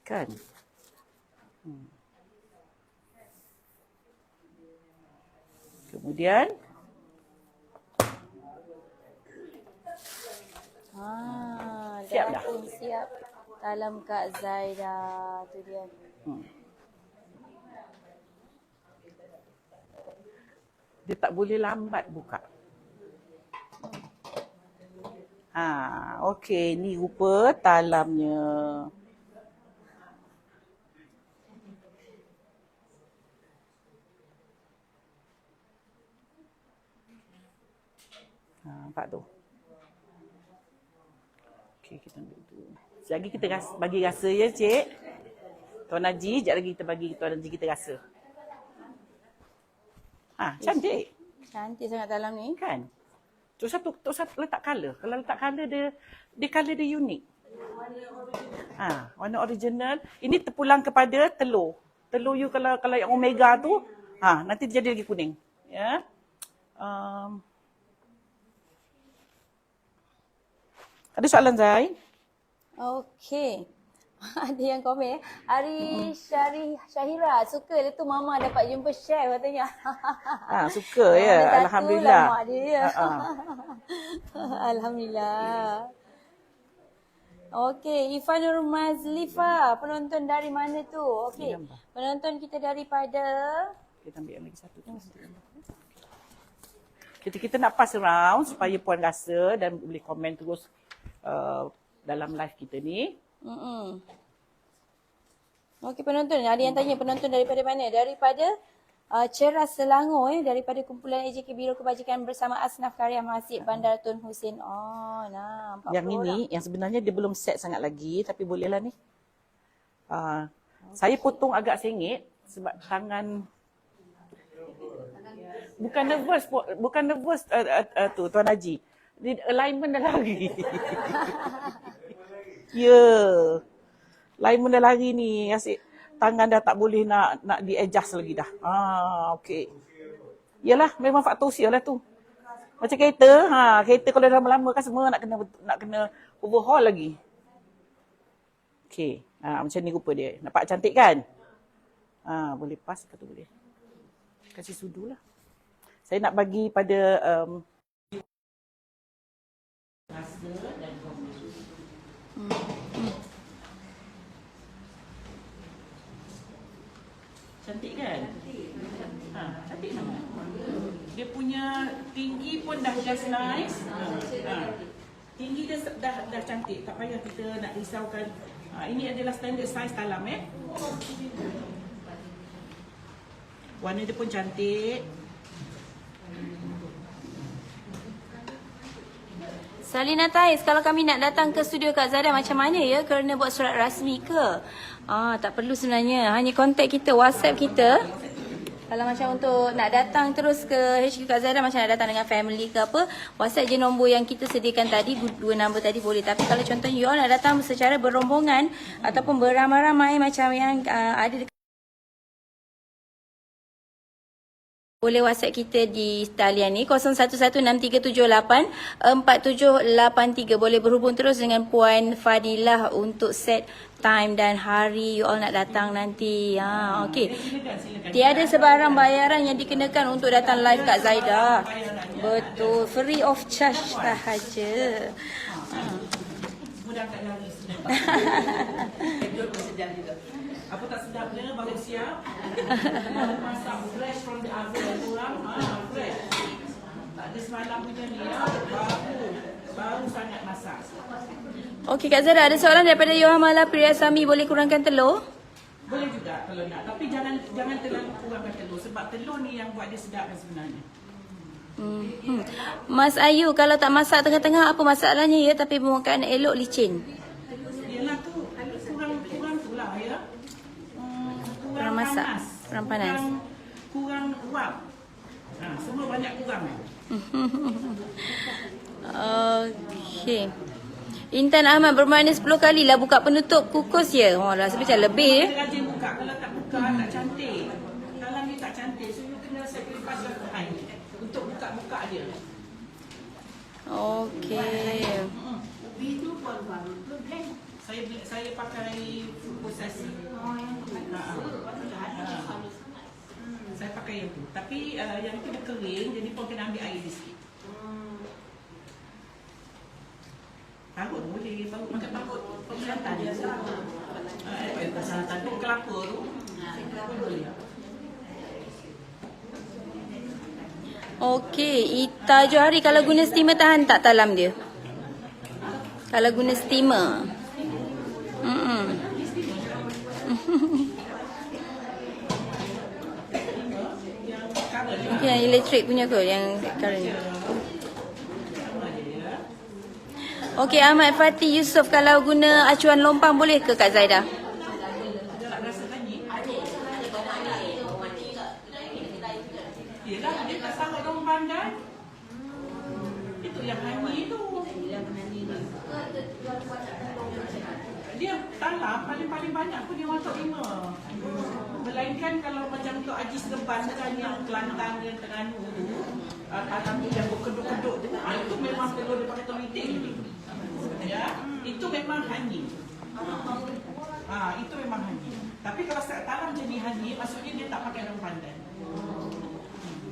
Kan? Kemudian siap dah. Pun siap dalam Kak Zaida tu dia. Dia tak boleh lambat buka. Okey, ni rupa talamnya. Nampak tu. Okey, kita ambil tu. Sekejap lagi kita bagi rasa ya, Cik. Tuan Haji, sekejap lagi kita bagi Tuan Haji kita rasa. Cantik. Cantik sangat dalam ni. Kan? Tok satu letak colour. Kalau letak colour dia colour dia unik. Warna original. Ini terpulang kepada telur. telur you kalau yang omega tu, nanti dia jadi lagi kuning. Ya. Ada soalan Zai? Okey. Ada yang komen. Ari Syahira suka dia tu mama dapat jumpa chef katanya. Suka ya. Alhamdulillah. Mak dia. Alhamdulillah. Okey, Ifanur Mazlifa, penonton dari mana tu? Okey. Penonton kita daripada Kita ambil yang lagi satu tu. Kita nak pass around supaya puan rasa dan boleh komen terus dalam live kita ni. Okey, penonton. Ada yang tanya penonton daripada mana? Daripada Ceras Selangor, daripada kumpulan AJK Biro Kebajikan bersama Asnaf Karya Masjid Bandar Tun Hussein. Nah, 40 yang ini, orang. yang sebenarnya dia belum set sangat lagi, tapi bolehlah ni. Saya potong agak sengit sebab tangan bukan nervous tu Tuan Haji. Alignment dah lari. Ya. Alignment dah lari ni. Asyik tangan dah tak boleh nak di-adjust lagi dah. Okey. Yalah, memang faktor usia lah tu. Macam kereta, kereta kalau dah lama-lama kan semua nak kena overhaul lagi. Okey. Macam ni rupa dia. Nampak cantik kan? Boleh pas ke tu boleh. Kasih sudu lah. Saya nak bagi pada rasa dan cantik kan? Cantik sangat. Dia punya tinggi pun dah just nice. Tinggi dia dah cantik. Tak payah kita nak risaukan. Ini adalah standard size talam Warna dia pun cantik. Salina Tais, kalau kami nak datang ke studio Kak Zada macam mana ya? Kerana buat surat rasmi ke? Tak perlu sebenarnya. Hanya kontak kita, WhatsApp kita. Kalau macam untuk nak datang terus ke HQ Kak Zada, macam nak datang dengan family ke apa, WhatsApp je nombor yang kita sediakan tadi, 2 nombor tadi boleh. Tapi kalau contohnya you all nak datang secara berombongan ataupun beramai-ramai macam yang ada dekat, boleh WhatsApp kita di talian ni 0116378478 boleh berhubung terus dengan Puan Fadilah untuk set time dan hari you all nak datang nanti. Okey. Tiada sebarang bayaran yang dikenakan untuk datang live Kak Zaida. Betul, free of charge sahaja. Mudah kat lari sedap. Apa tak sedapnya baru siap. Masak fresh from the oven kurang. Fresh. Tak ada semalam punya ni. Baru sangat masak. Okey Kak Zara, ada soalan daripada Yohamala Priyasami, boleh kurangkan telur? Boleh juga kalau nak. Tapi jangan terlalu kurangkan telur. Sebab telur ni yang buat dia sedap sebenarnya. Mas Ayu, kalau tak masak tengah-tengah apa masalahnya ya? Tapi permukaan elok licin. Yelah tu kurang tu lah ya. Kurang masak, kurang panas. Kurang uap. Semua banyak kurang. Okey. Intan Ahmad bermakna 10 kali lah buka penutup kukus ya. Rasa macam lebih ya. Rajin buka. Kalau tak buka tak cantik. Dalam ni tak cantik. So you kena sacrifice your time untuk buka-buka dia. Okey. Ubi tu pun baru tu blend. Saya pakai food processing. Saya pakai yang tu. Tapi yang tu dia kering, jadi pun kena ambil air sikit. Parut boleh, baru pakai parut persantan dia. Persantan tu kelapa tu. Boleh. Okey, Ita Johari, kalau guna steamer tahan tak talam dia? Kalau guna steamer. Yang elektrik punya ke? Yang current. Okey, Ahmad Fatih Yusof, kalau guna acuan lompang boleh ke Kak Zaida? Yelah, dia tak sangat orang pandai. Itu yang honey tu. Dia talam paling banyak pun dia masuk 5. Melainkan kalau macam untuk Ajis Geban kan yang Kelantan dan Terengganu tu, talam tu yang berkedut-kedut tu, itu memang perlu dia pakai teliti. Ya, itu memang hanying. Itu memang hanying. Tapi kalau talam jadi hanying, maksudnya dia tak pakai daun pandan.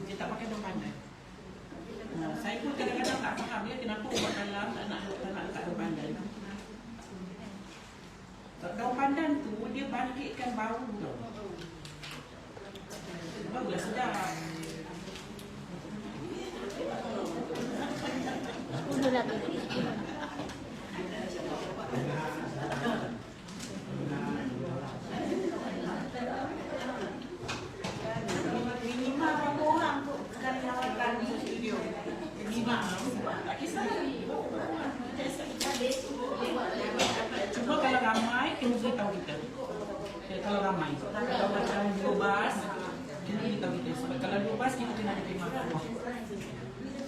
Dia tak pakai daun pandan. Saya pun kadang-kadang tak faham dia kenapa ubat talam tak nak letak daun pandan. Daun pandan tu dia bangkitkan bau tu. Baulah sedap. Minimal berapa orang tu sekali lawatan di studio? Minimal. Tak kisah. Cuma kalau ramai, kena beritahu kita. Kalau ramai. Kalau macam 12, kena beritahu kita. Sebab kalau 12, kita kena ada kemah bawah.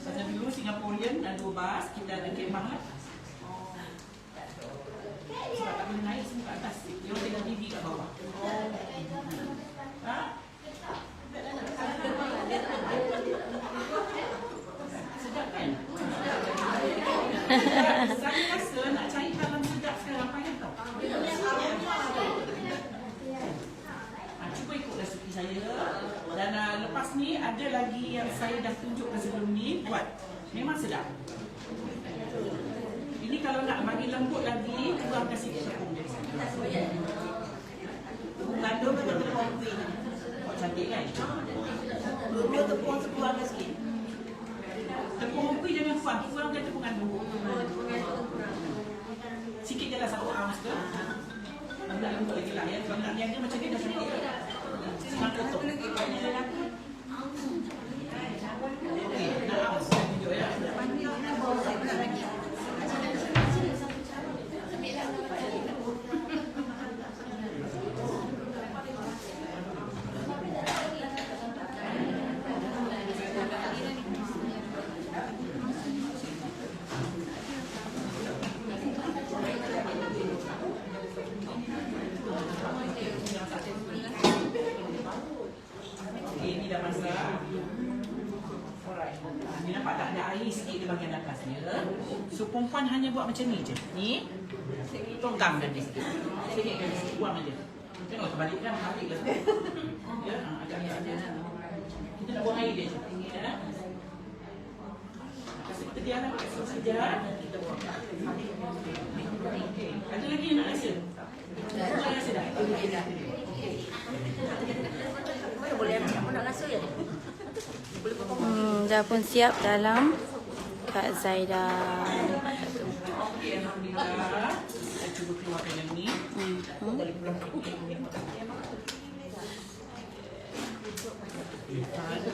Macam dulu Singaporean dan 12, kita ada kemah lah. Sebab tak boleh naik semua kat atas. Dia orang tengok TV kat bawah. Ha? Sedap kan? Saya rasa nak cari talam sedap sekarang payah tau. Cuba ikut resepi saya. Dan lepas ni ada lagi yang saya dah tunjukkan sebelum ni buat. Memang sedap. Ini kalau nak bagi lembut lagi, kurang kasih tepung dia. Mengandung dengan tepung ubi. Oh, cantik kan? Ubi tepung sekurang sikit. Tepung ubi jangan kurang dia tepung gandum. Sikit je lah 1 ounce tu. Tak lembut lagi lah ya. Kalau nak niaga macam ni dah cantik. Senang potong. Okey, nak ounce saya tunjuk ya. Ini dah masak. Alright. Ni nampak tak ada air sikit di bahagian atas dia. So perempuan hanya buat macam ni je. Ni tongkang dia sikit. Sengitkan dia sikit, buang aja. Tengok terbalik kan, balik lah. Ya, agak-agak dia. Kita nak buang air dia je. Ya. Kasih kita diam nak kasih saja. Kita buang. Okey. Ada lagi yang nak rasa? Semua rasa dah? Boleh apa nak rasa ya? Boleh potong. Dah pun siap dalam Kak Zaida. Okey, alhamdulillah. Saya cuba keluarkan yang ni.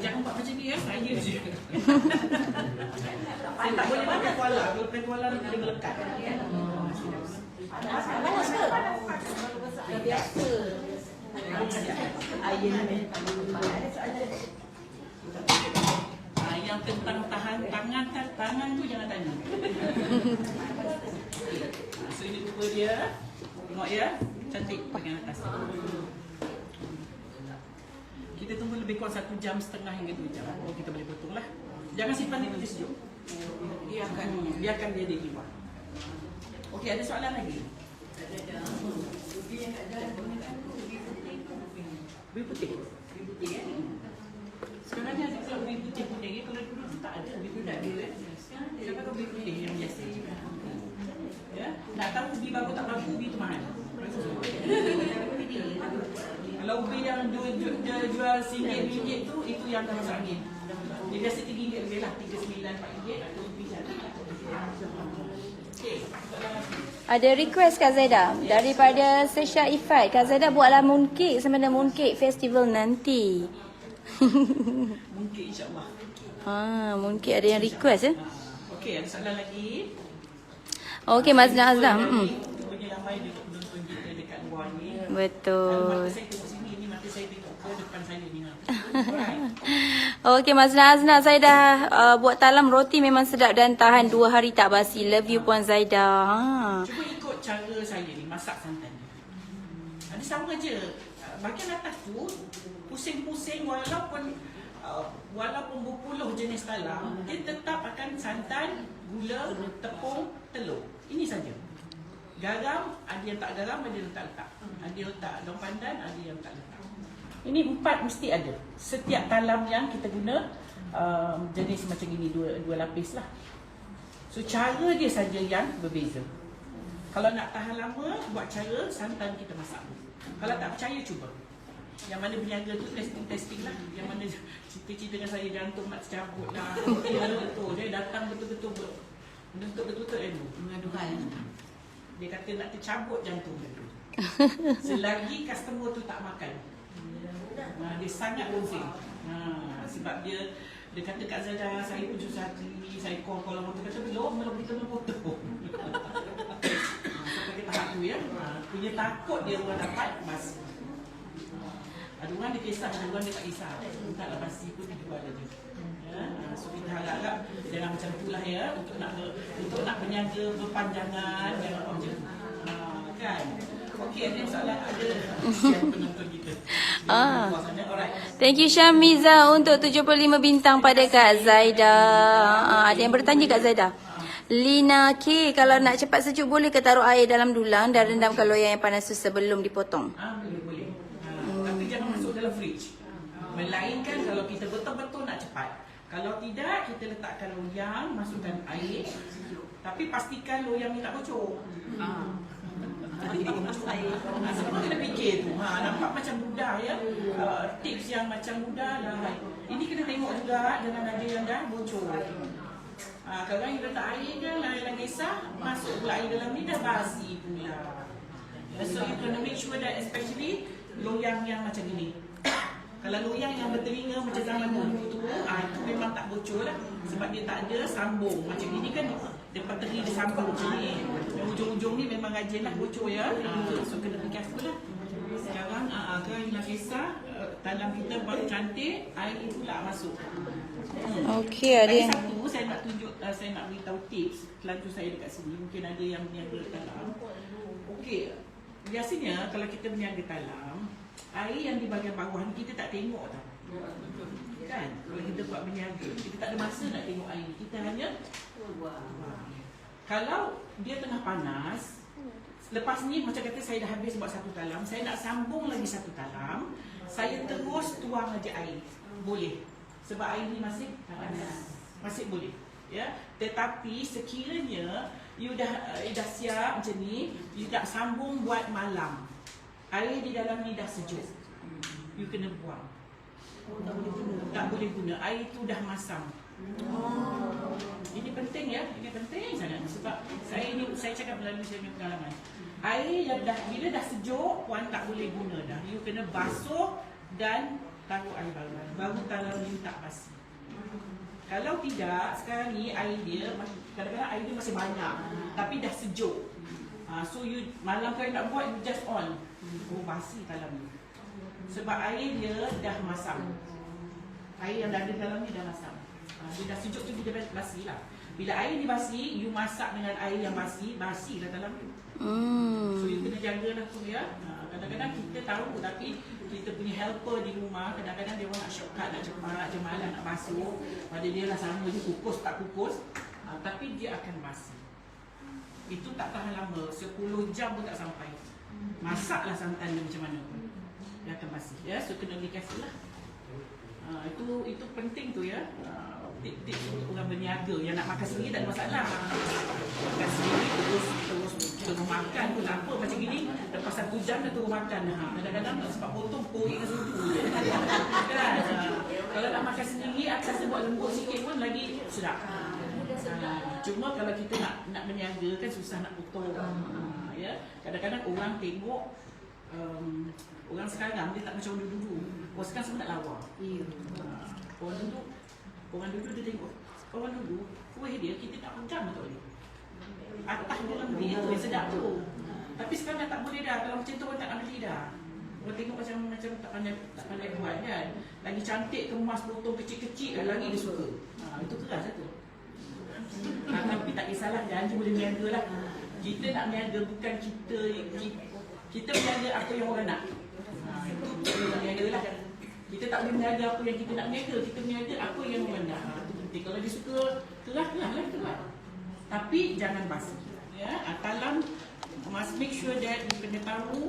Jangan buat macam ni ya, saya je. Saya tak boleh pakai kuala. Kalau pakai kuala dia melekat. Panas ke? Dah biasa. Ayam ni. Yang tentang tangan tu jangan tanya. So ini rupa dia. Tengok ya, cantik bahagian atas. Kita tunggu lebih kurang 1.5 jam hingga 2 jam. Oh, kita boleh potong lah. Jangan simpan di peti sejuk. Biarkan dia di luar. Okey, ada soalan lagi? Ubi putih. Sekarang ni ada kalau ubi putih putih. Kalau dulu tak ada ubi putih ada. Sekarang dia pakai ubi putih yang biasa. Ya, nak tahu ubi bagus tak bagus, ubi tu mahal. Kalau ubi yang jual RM1 tu, itu yang tak masuk angin. Dia biasa RM3 lebih lah, RM3.9, RM4 atau ubi cantik. Okey. Ada request Kak Zaida daripada Sesha Ifat. Kak Zaida buatlah mooncake sebenarnya mooncake festival nanti. Mungkin insya-Allah. Mooncake ada yang request ya. Okey, ada soalan lagi? Okey Mas Azam. Punya ramai dekat penonton kita dekat luar ni. Betul. Mata saya tengok sini, ni mata saya tengok ke depan saya ni. Alright. Okey Mas Nazna, saya dah buat talam roti memang sedap dan tahan 2 hari tak basi. Love you Puan Zaida. Cuba ikut ikut cara saya ni masak santan ni. Dia sama je. Bahagian atas tu pusing-pusing walaupun berpuluh jenis talam, dia tetap akan santan, gula, tepung, telur. Ini saja. Garam, ada yang tak garam, ada yang tak letak. Ada yang letak daun pandan, ada yang tak letak. Ini 4 mesti ada. Setiap talam yang kita guna jenis macam ini, dua lapis lah. So cara dia saja yang berbeza. Kalau nak tahan lama, buat cara santan kita masak. Kalau tak percaya, cuba. Yang mana berniaga tu testing lah. Yang mana cerita-cerita dengan saya jantung nak tercabut lah. Betul, dia datang betul-betul menuntut betul-betul ilmu. Mengadukan. Dia kata nak tercabut jantung dia. Selagi customer tu tak makan. Dia sangat pusing. Sebab dia kata Kak Zaidah, saya pun susah hati, saya call orang tu kata belum kita potong. Sampai ke tahap tu ya. Punya takut dia orang dapat basi. Ada orang dia kisah, ada orang dia tak kisah. Taklah basi pun dia jual aja. Ya, so kita harap-harap jangan macam itulah ya, untuk nak berniaga berpanjangan, jangan macam tu. Kan? Okey, ada soalan, ada siapa penonton kita. Alright. Thank you Syamiza untuk 75 bintang pada Kak Zaidah. Ada yang bertanya Kak Zaidah. Lina K, kalau nak cepat sejuk boleh ke taruh air dalam dulang dan rendamkan loyang yang panas tu sebelum dipotong? Boleh. Tapi jangan masuk dalam fridge. Melainkan kalau kita betul-betul nak cepat. Kalau tidak, kita letakkan loyang, masukkan air. Tapi pastikan loyang ni tak bocor. Nanti dia masuk air. Sebab kena fikir tu. Nampak macam mudah ya. Tips yang macam mudah lah. Ini kena tengok juga, jangan ada yang dah bocor. Kalau yang letak air je, lain kisah, masuk pula air dalam ni dah basi pula. So you kena make sure that especially loyang yang macam ni. Kalau loyang yang bertelinga macam zaman dulu tu, itu memang tak bocor lah. Sebab dia tak ada sambung. Macam ni kan, dia teri dia sambung macam ni. Yang ujung-ujung ni memang rajin lah bocor ya. So kena be careful lah. Sekarang, kalau yang kisah, talam kita buat cantik, air ni pula masuk. Okey, ada Lagi yang... satu, saya nak tunjuk, saya nak beritahu tips pelaju saya dekat sini. Mungkin ada yang berniaga talam. Okey, biasanya kalau kita berniaga talam, air yang di bahagian bawah ni kita tak tengok tau. Kan? Kalau kita buat berniaga, kita tak ada masa nak tengok air. Kita hanya kalau dia tengah panas, lepas ni macam kata saya dah habis buat satu talam, saya nak sambung lagi satu talam, saya terus tuang aja air. Boleh. Sebab air ni masih panas. Masih boleh. Ya. Tetapi sekiranya you dah siap macam ni, you tak sambung buat malam. Air di dalam ni dah sejuk. You kena buang. Tak boleh guna. Air tu dah masam. Ini penting ya. Ini penting sangat. Sebab saya cakap melalui saya punya pengalaman. Air yang bila dah sejuk, puan tak boleh guna dah. You kena basuh dan taruh air baru. Baru talam ni tak basi. Kalau tidak, sekarang ni air dia, kadang-kadang air dia masih banyak. Tapi dah sejuk. So you malam kau nak buat, you just on. Basi talam ni. Sebab air dia dah masam. Air yang dah ada dalam ni dah masam. Dia dah sejuk tu dia basi lah. Bila air ni basi, you masak dengan air yang basi lah dalam tu. So you kena jagalah tu ya. Kadang-kadang kita tahu tapi kita punya helper di rumah, kadang-kadang dia orang nak shortcut, nak cepat, jemalah nak basuh. Pada dia lah sama je, kukus tak kukus. Tapi dia akan basi. Itu tak tahan lama, 10 jam pun tak sampai. Masaklah santan dia macam mana pun, dia akan basi. Ya, so kena beri kasih lah. Itu penting tu ya. Tips untuk orang berniaga yang nak makan sendiri tak ada masalah. Makan sendiri terus makan pun tak apa. Macam gini, lepas 1 jam dah turun makan. Kadang-kadang sebab potong korek sudu je. Kan? Kalau nak makan sendiri, asal buat lembut sikit pun lagi sedap. Cuma kalau kita nak berniaga kan susah nak potong. Ya, kadang-kadang orang tengok orang sekarang dia tak macam dulu. Orang sekarang semua nak lawa. Orang dulu dia tengok. Orang dulu kuih dia kita tak pegang betul ni. Atas dia lembut tu yang sedap tu. Tapi sekarang dah tak boleh dah. Kalau macam tu orang tak nak beli dah. Orang tengok macam tak pandai buat kan. Lagi cantik kemas potong kecil-kecil lagi dia suka. Itu keras lah tu. Tapi tak kisahlah, janji boleh berniaga lah. Kita nak berniaga bukan kita berniaga apa yang orang nak. Kita berniaga lah. Kita tak boleh berniaga apa yang kita nak berniaga. Kita berniaga apa yang orang nak. Itu penting. Kalau dia suka kerah lah kerah. Tapi jangan basi. Ya, Talam must make sure that you kena tahu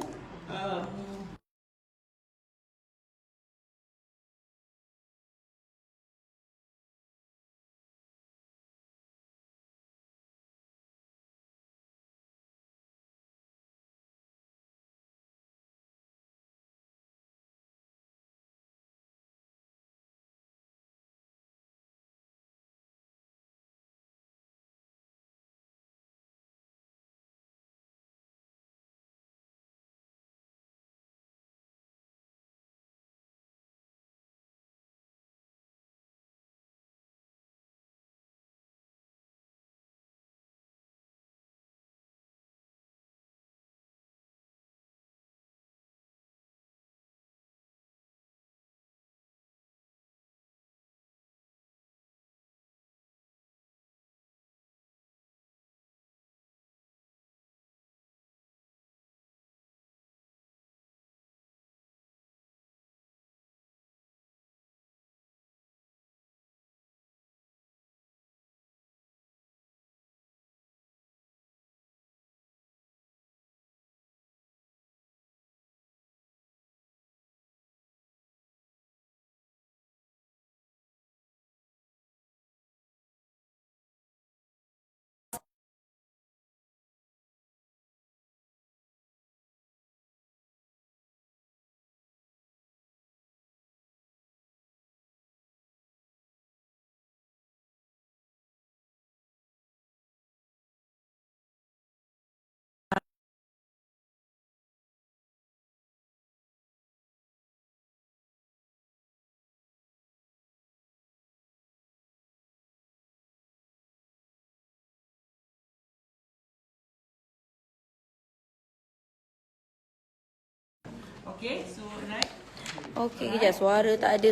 okay, so right. Okey, kejap suara tak ada.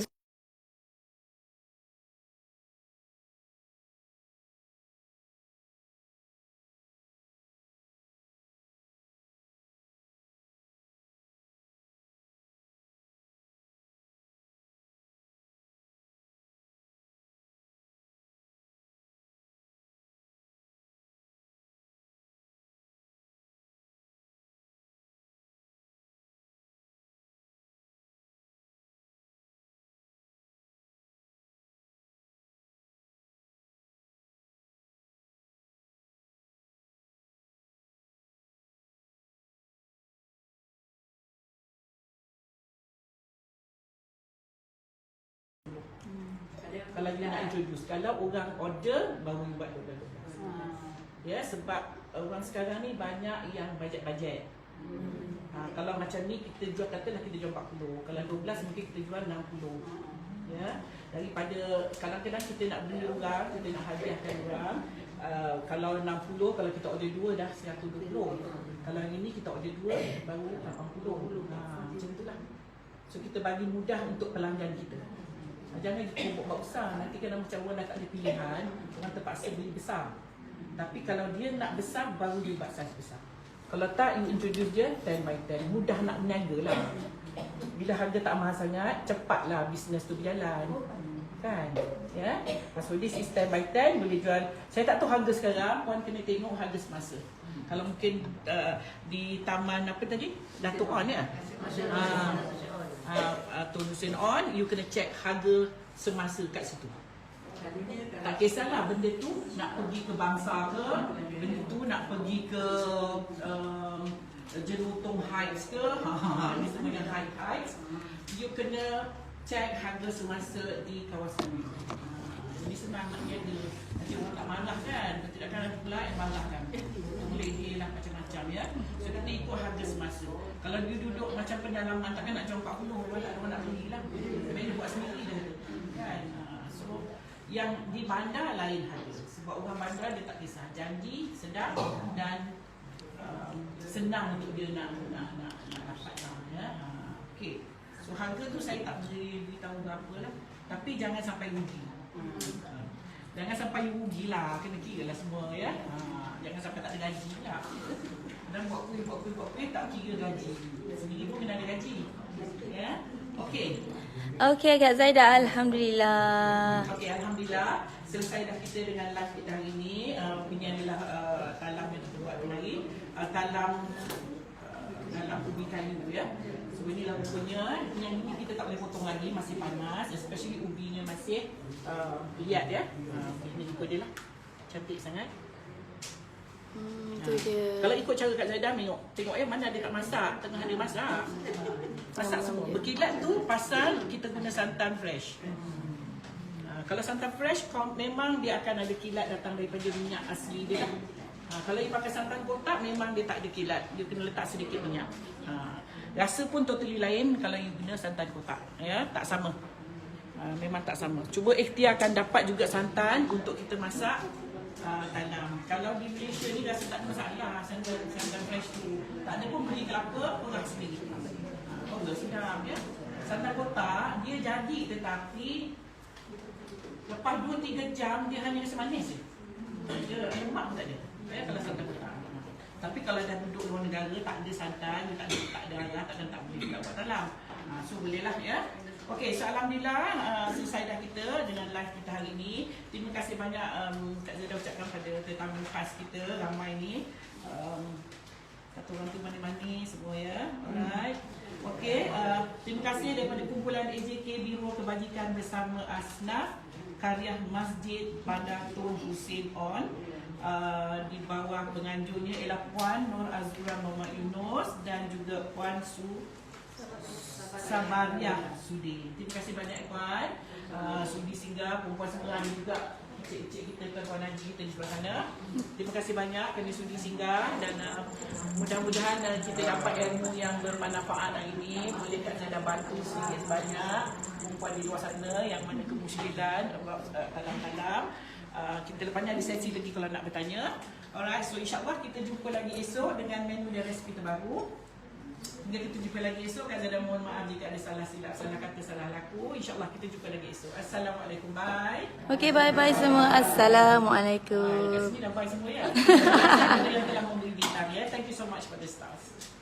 Kalau dia nak introduce, kalau orang order baru buat 12. Ya, sebab orang sekarang ni banyak yang bajet-bajet. Kalau macam ni kita jual, katalah kita jual 40. Kalau 12 mungkin kita jual 60. Ya, daripada kadang-kadang kita nak beli orang, kita nak hadiahkan orang. Kalau 60, kalau kita order 2 dah 120. Kalau yang ini kita order 2 baru 80. Macam itulah. So kita bagi mudah untuk pelanggan kita. Jangan buat besar, nanti kena macam orang dah tak ada pilihan, orang terpaksa beli besar. Tapi kalau dia nak besar, baru dia buat saiz besar. Kalau tak, you introduce je 10 by 10, mudah nak berniaga lah. Bila harga tak mahal sangat, cepatlah bisnes tu berjalan. Kan? Ya? So this is 10 by 10, boleh jual. Saya tak tahu harga sekarang, puan kena tengok harga semasa. Kalau mungkin di taman apa tadi? Datuk On ya? Tun Hussein On, you kena check harga semasa kat situ. Tak kisahlah benda tu nak pergi ke Bangsa ke, benda tu nak pergi ke Jerutong Heights ke, ni semua yang high heights, you kena check harga semasa di kawasan itu. Jadi senang nak jaga. Nanti orang tak marah kan, nanti takkan pula yang marah kan. Boleh dia lah macam-macam ya. So kita ikut harga semasa. Kalau dia duduk macam pendalaman, takkan nak jual 40, orang nak beli lah. Sebenarnya buat sendiri dah. Kan? So yang di bandar lain harga. Sebab orang bandar dia tak kisah. Janji, sedap dan senang untuk dia nak dapat lah. Ya? Okay. So harga tu saya tak boleh beritahu berapa lah. Tapi jangan sampai rugi. Jangan sampai rugi lah. Kena kira lah semua ya. Jangan sampai tak ada gaji lah. buat kuih, tak kira gaji. Sendiri pun kena ada gaji. Ya. Okey. Okey Kak Zaida, alhamdulillah. Okey, alhamdulillah. Selesai dah kita dengan live kita hari ini. Ini adalah talam yang kita buat hari. Talam ubi kayu ya. So inilah rupanya. Yang ini kita tak boleh potong lagi, masih panas. Especially ubinya masih liat ya. Ini juga dia lah. Cantik sangat. Tu dia. Kalau ikut cara Kak Zaida, tengok mana dia tak masak, tengah dia masak. Masak semua. Berkilat tu pasal kita guna santan fresh. Kalau santan fresh, memang dia akan ada kilat datang daripada minyak asli dia. Kalau you pakai santan kotak, memang dia tak ada kilat. Dia kena letak sedikit minyak. Rasa pun totally lain kalau you guna santan kotak. Ya, tak sama. Memang tak sama. Cuba ikhtiarkan dapat juga santan untuk kita masak tanam. Kalau di Malaysia ni rasa tak ada masalah santan fresh tu. Tak ada pun beli kelapa, perah sendiri. Oh, sedap ya. Santan kotak dia jadi, tetapi lepas 2-3 jam dia hanya rasa manis je. Dia lemak pun tak ada. Ya, kalau santan kotak. Tapi kalau dah duduk luar negara, tak ada santan, tak ada arah, tak boleh kita buat talam. So bolehlah ya. Okey, so alhamdulillah selesai dah kita dengan live kita hari ini. Terima kasih banyak Kak Zaida ucapkan pada tetamu khas kita ramai ni. Satu orang tu mani-mani semua ya. Alright. Okey, terima kasih daripada kumpulan AJK Biro Kebajikan bersama Asnaf karya Masjid Bandar Tun Hussein On. Di bawah penganjurnya ialah Puan Nur Azura Muhammad Yunus dan juga Puan Sabariah Sudi. Terima kasih banyak Puan Sudi singgah, perempuan seorang juga cik-cik kita, tuan-tuan haji kita di sebelah sana. Terima kasih banyak kerana sudi singgah dan mudah-mudahan kita dapat ilmu yang bermanfaat hari ini. Boleh Kak Zaida bantu sedikit banyak perempuan di luar sana yang mana kemusyrikan talam-talam. Kita lepasnya ada sesi lagi kalau nak bertanya. Alright, so insyaAllah kita jumpa lagi esok dengan menu dan resipi terbaru. Hingga kita jumpa lagi esok. Kak Zaida mohon maaf jika ada salah silap, salah kata, salah laku. InsyaAllah kita jumpa lagi esok. Assalamualaikum, bye. Okey, bye-bye semua. Assalamualaikum. Dekat sini dah bye semua ya. Ada yang telah memberi bintang ya. Thank you so much for the stars.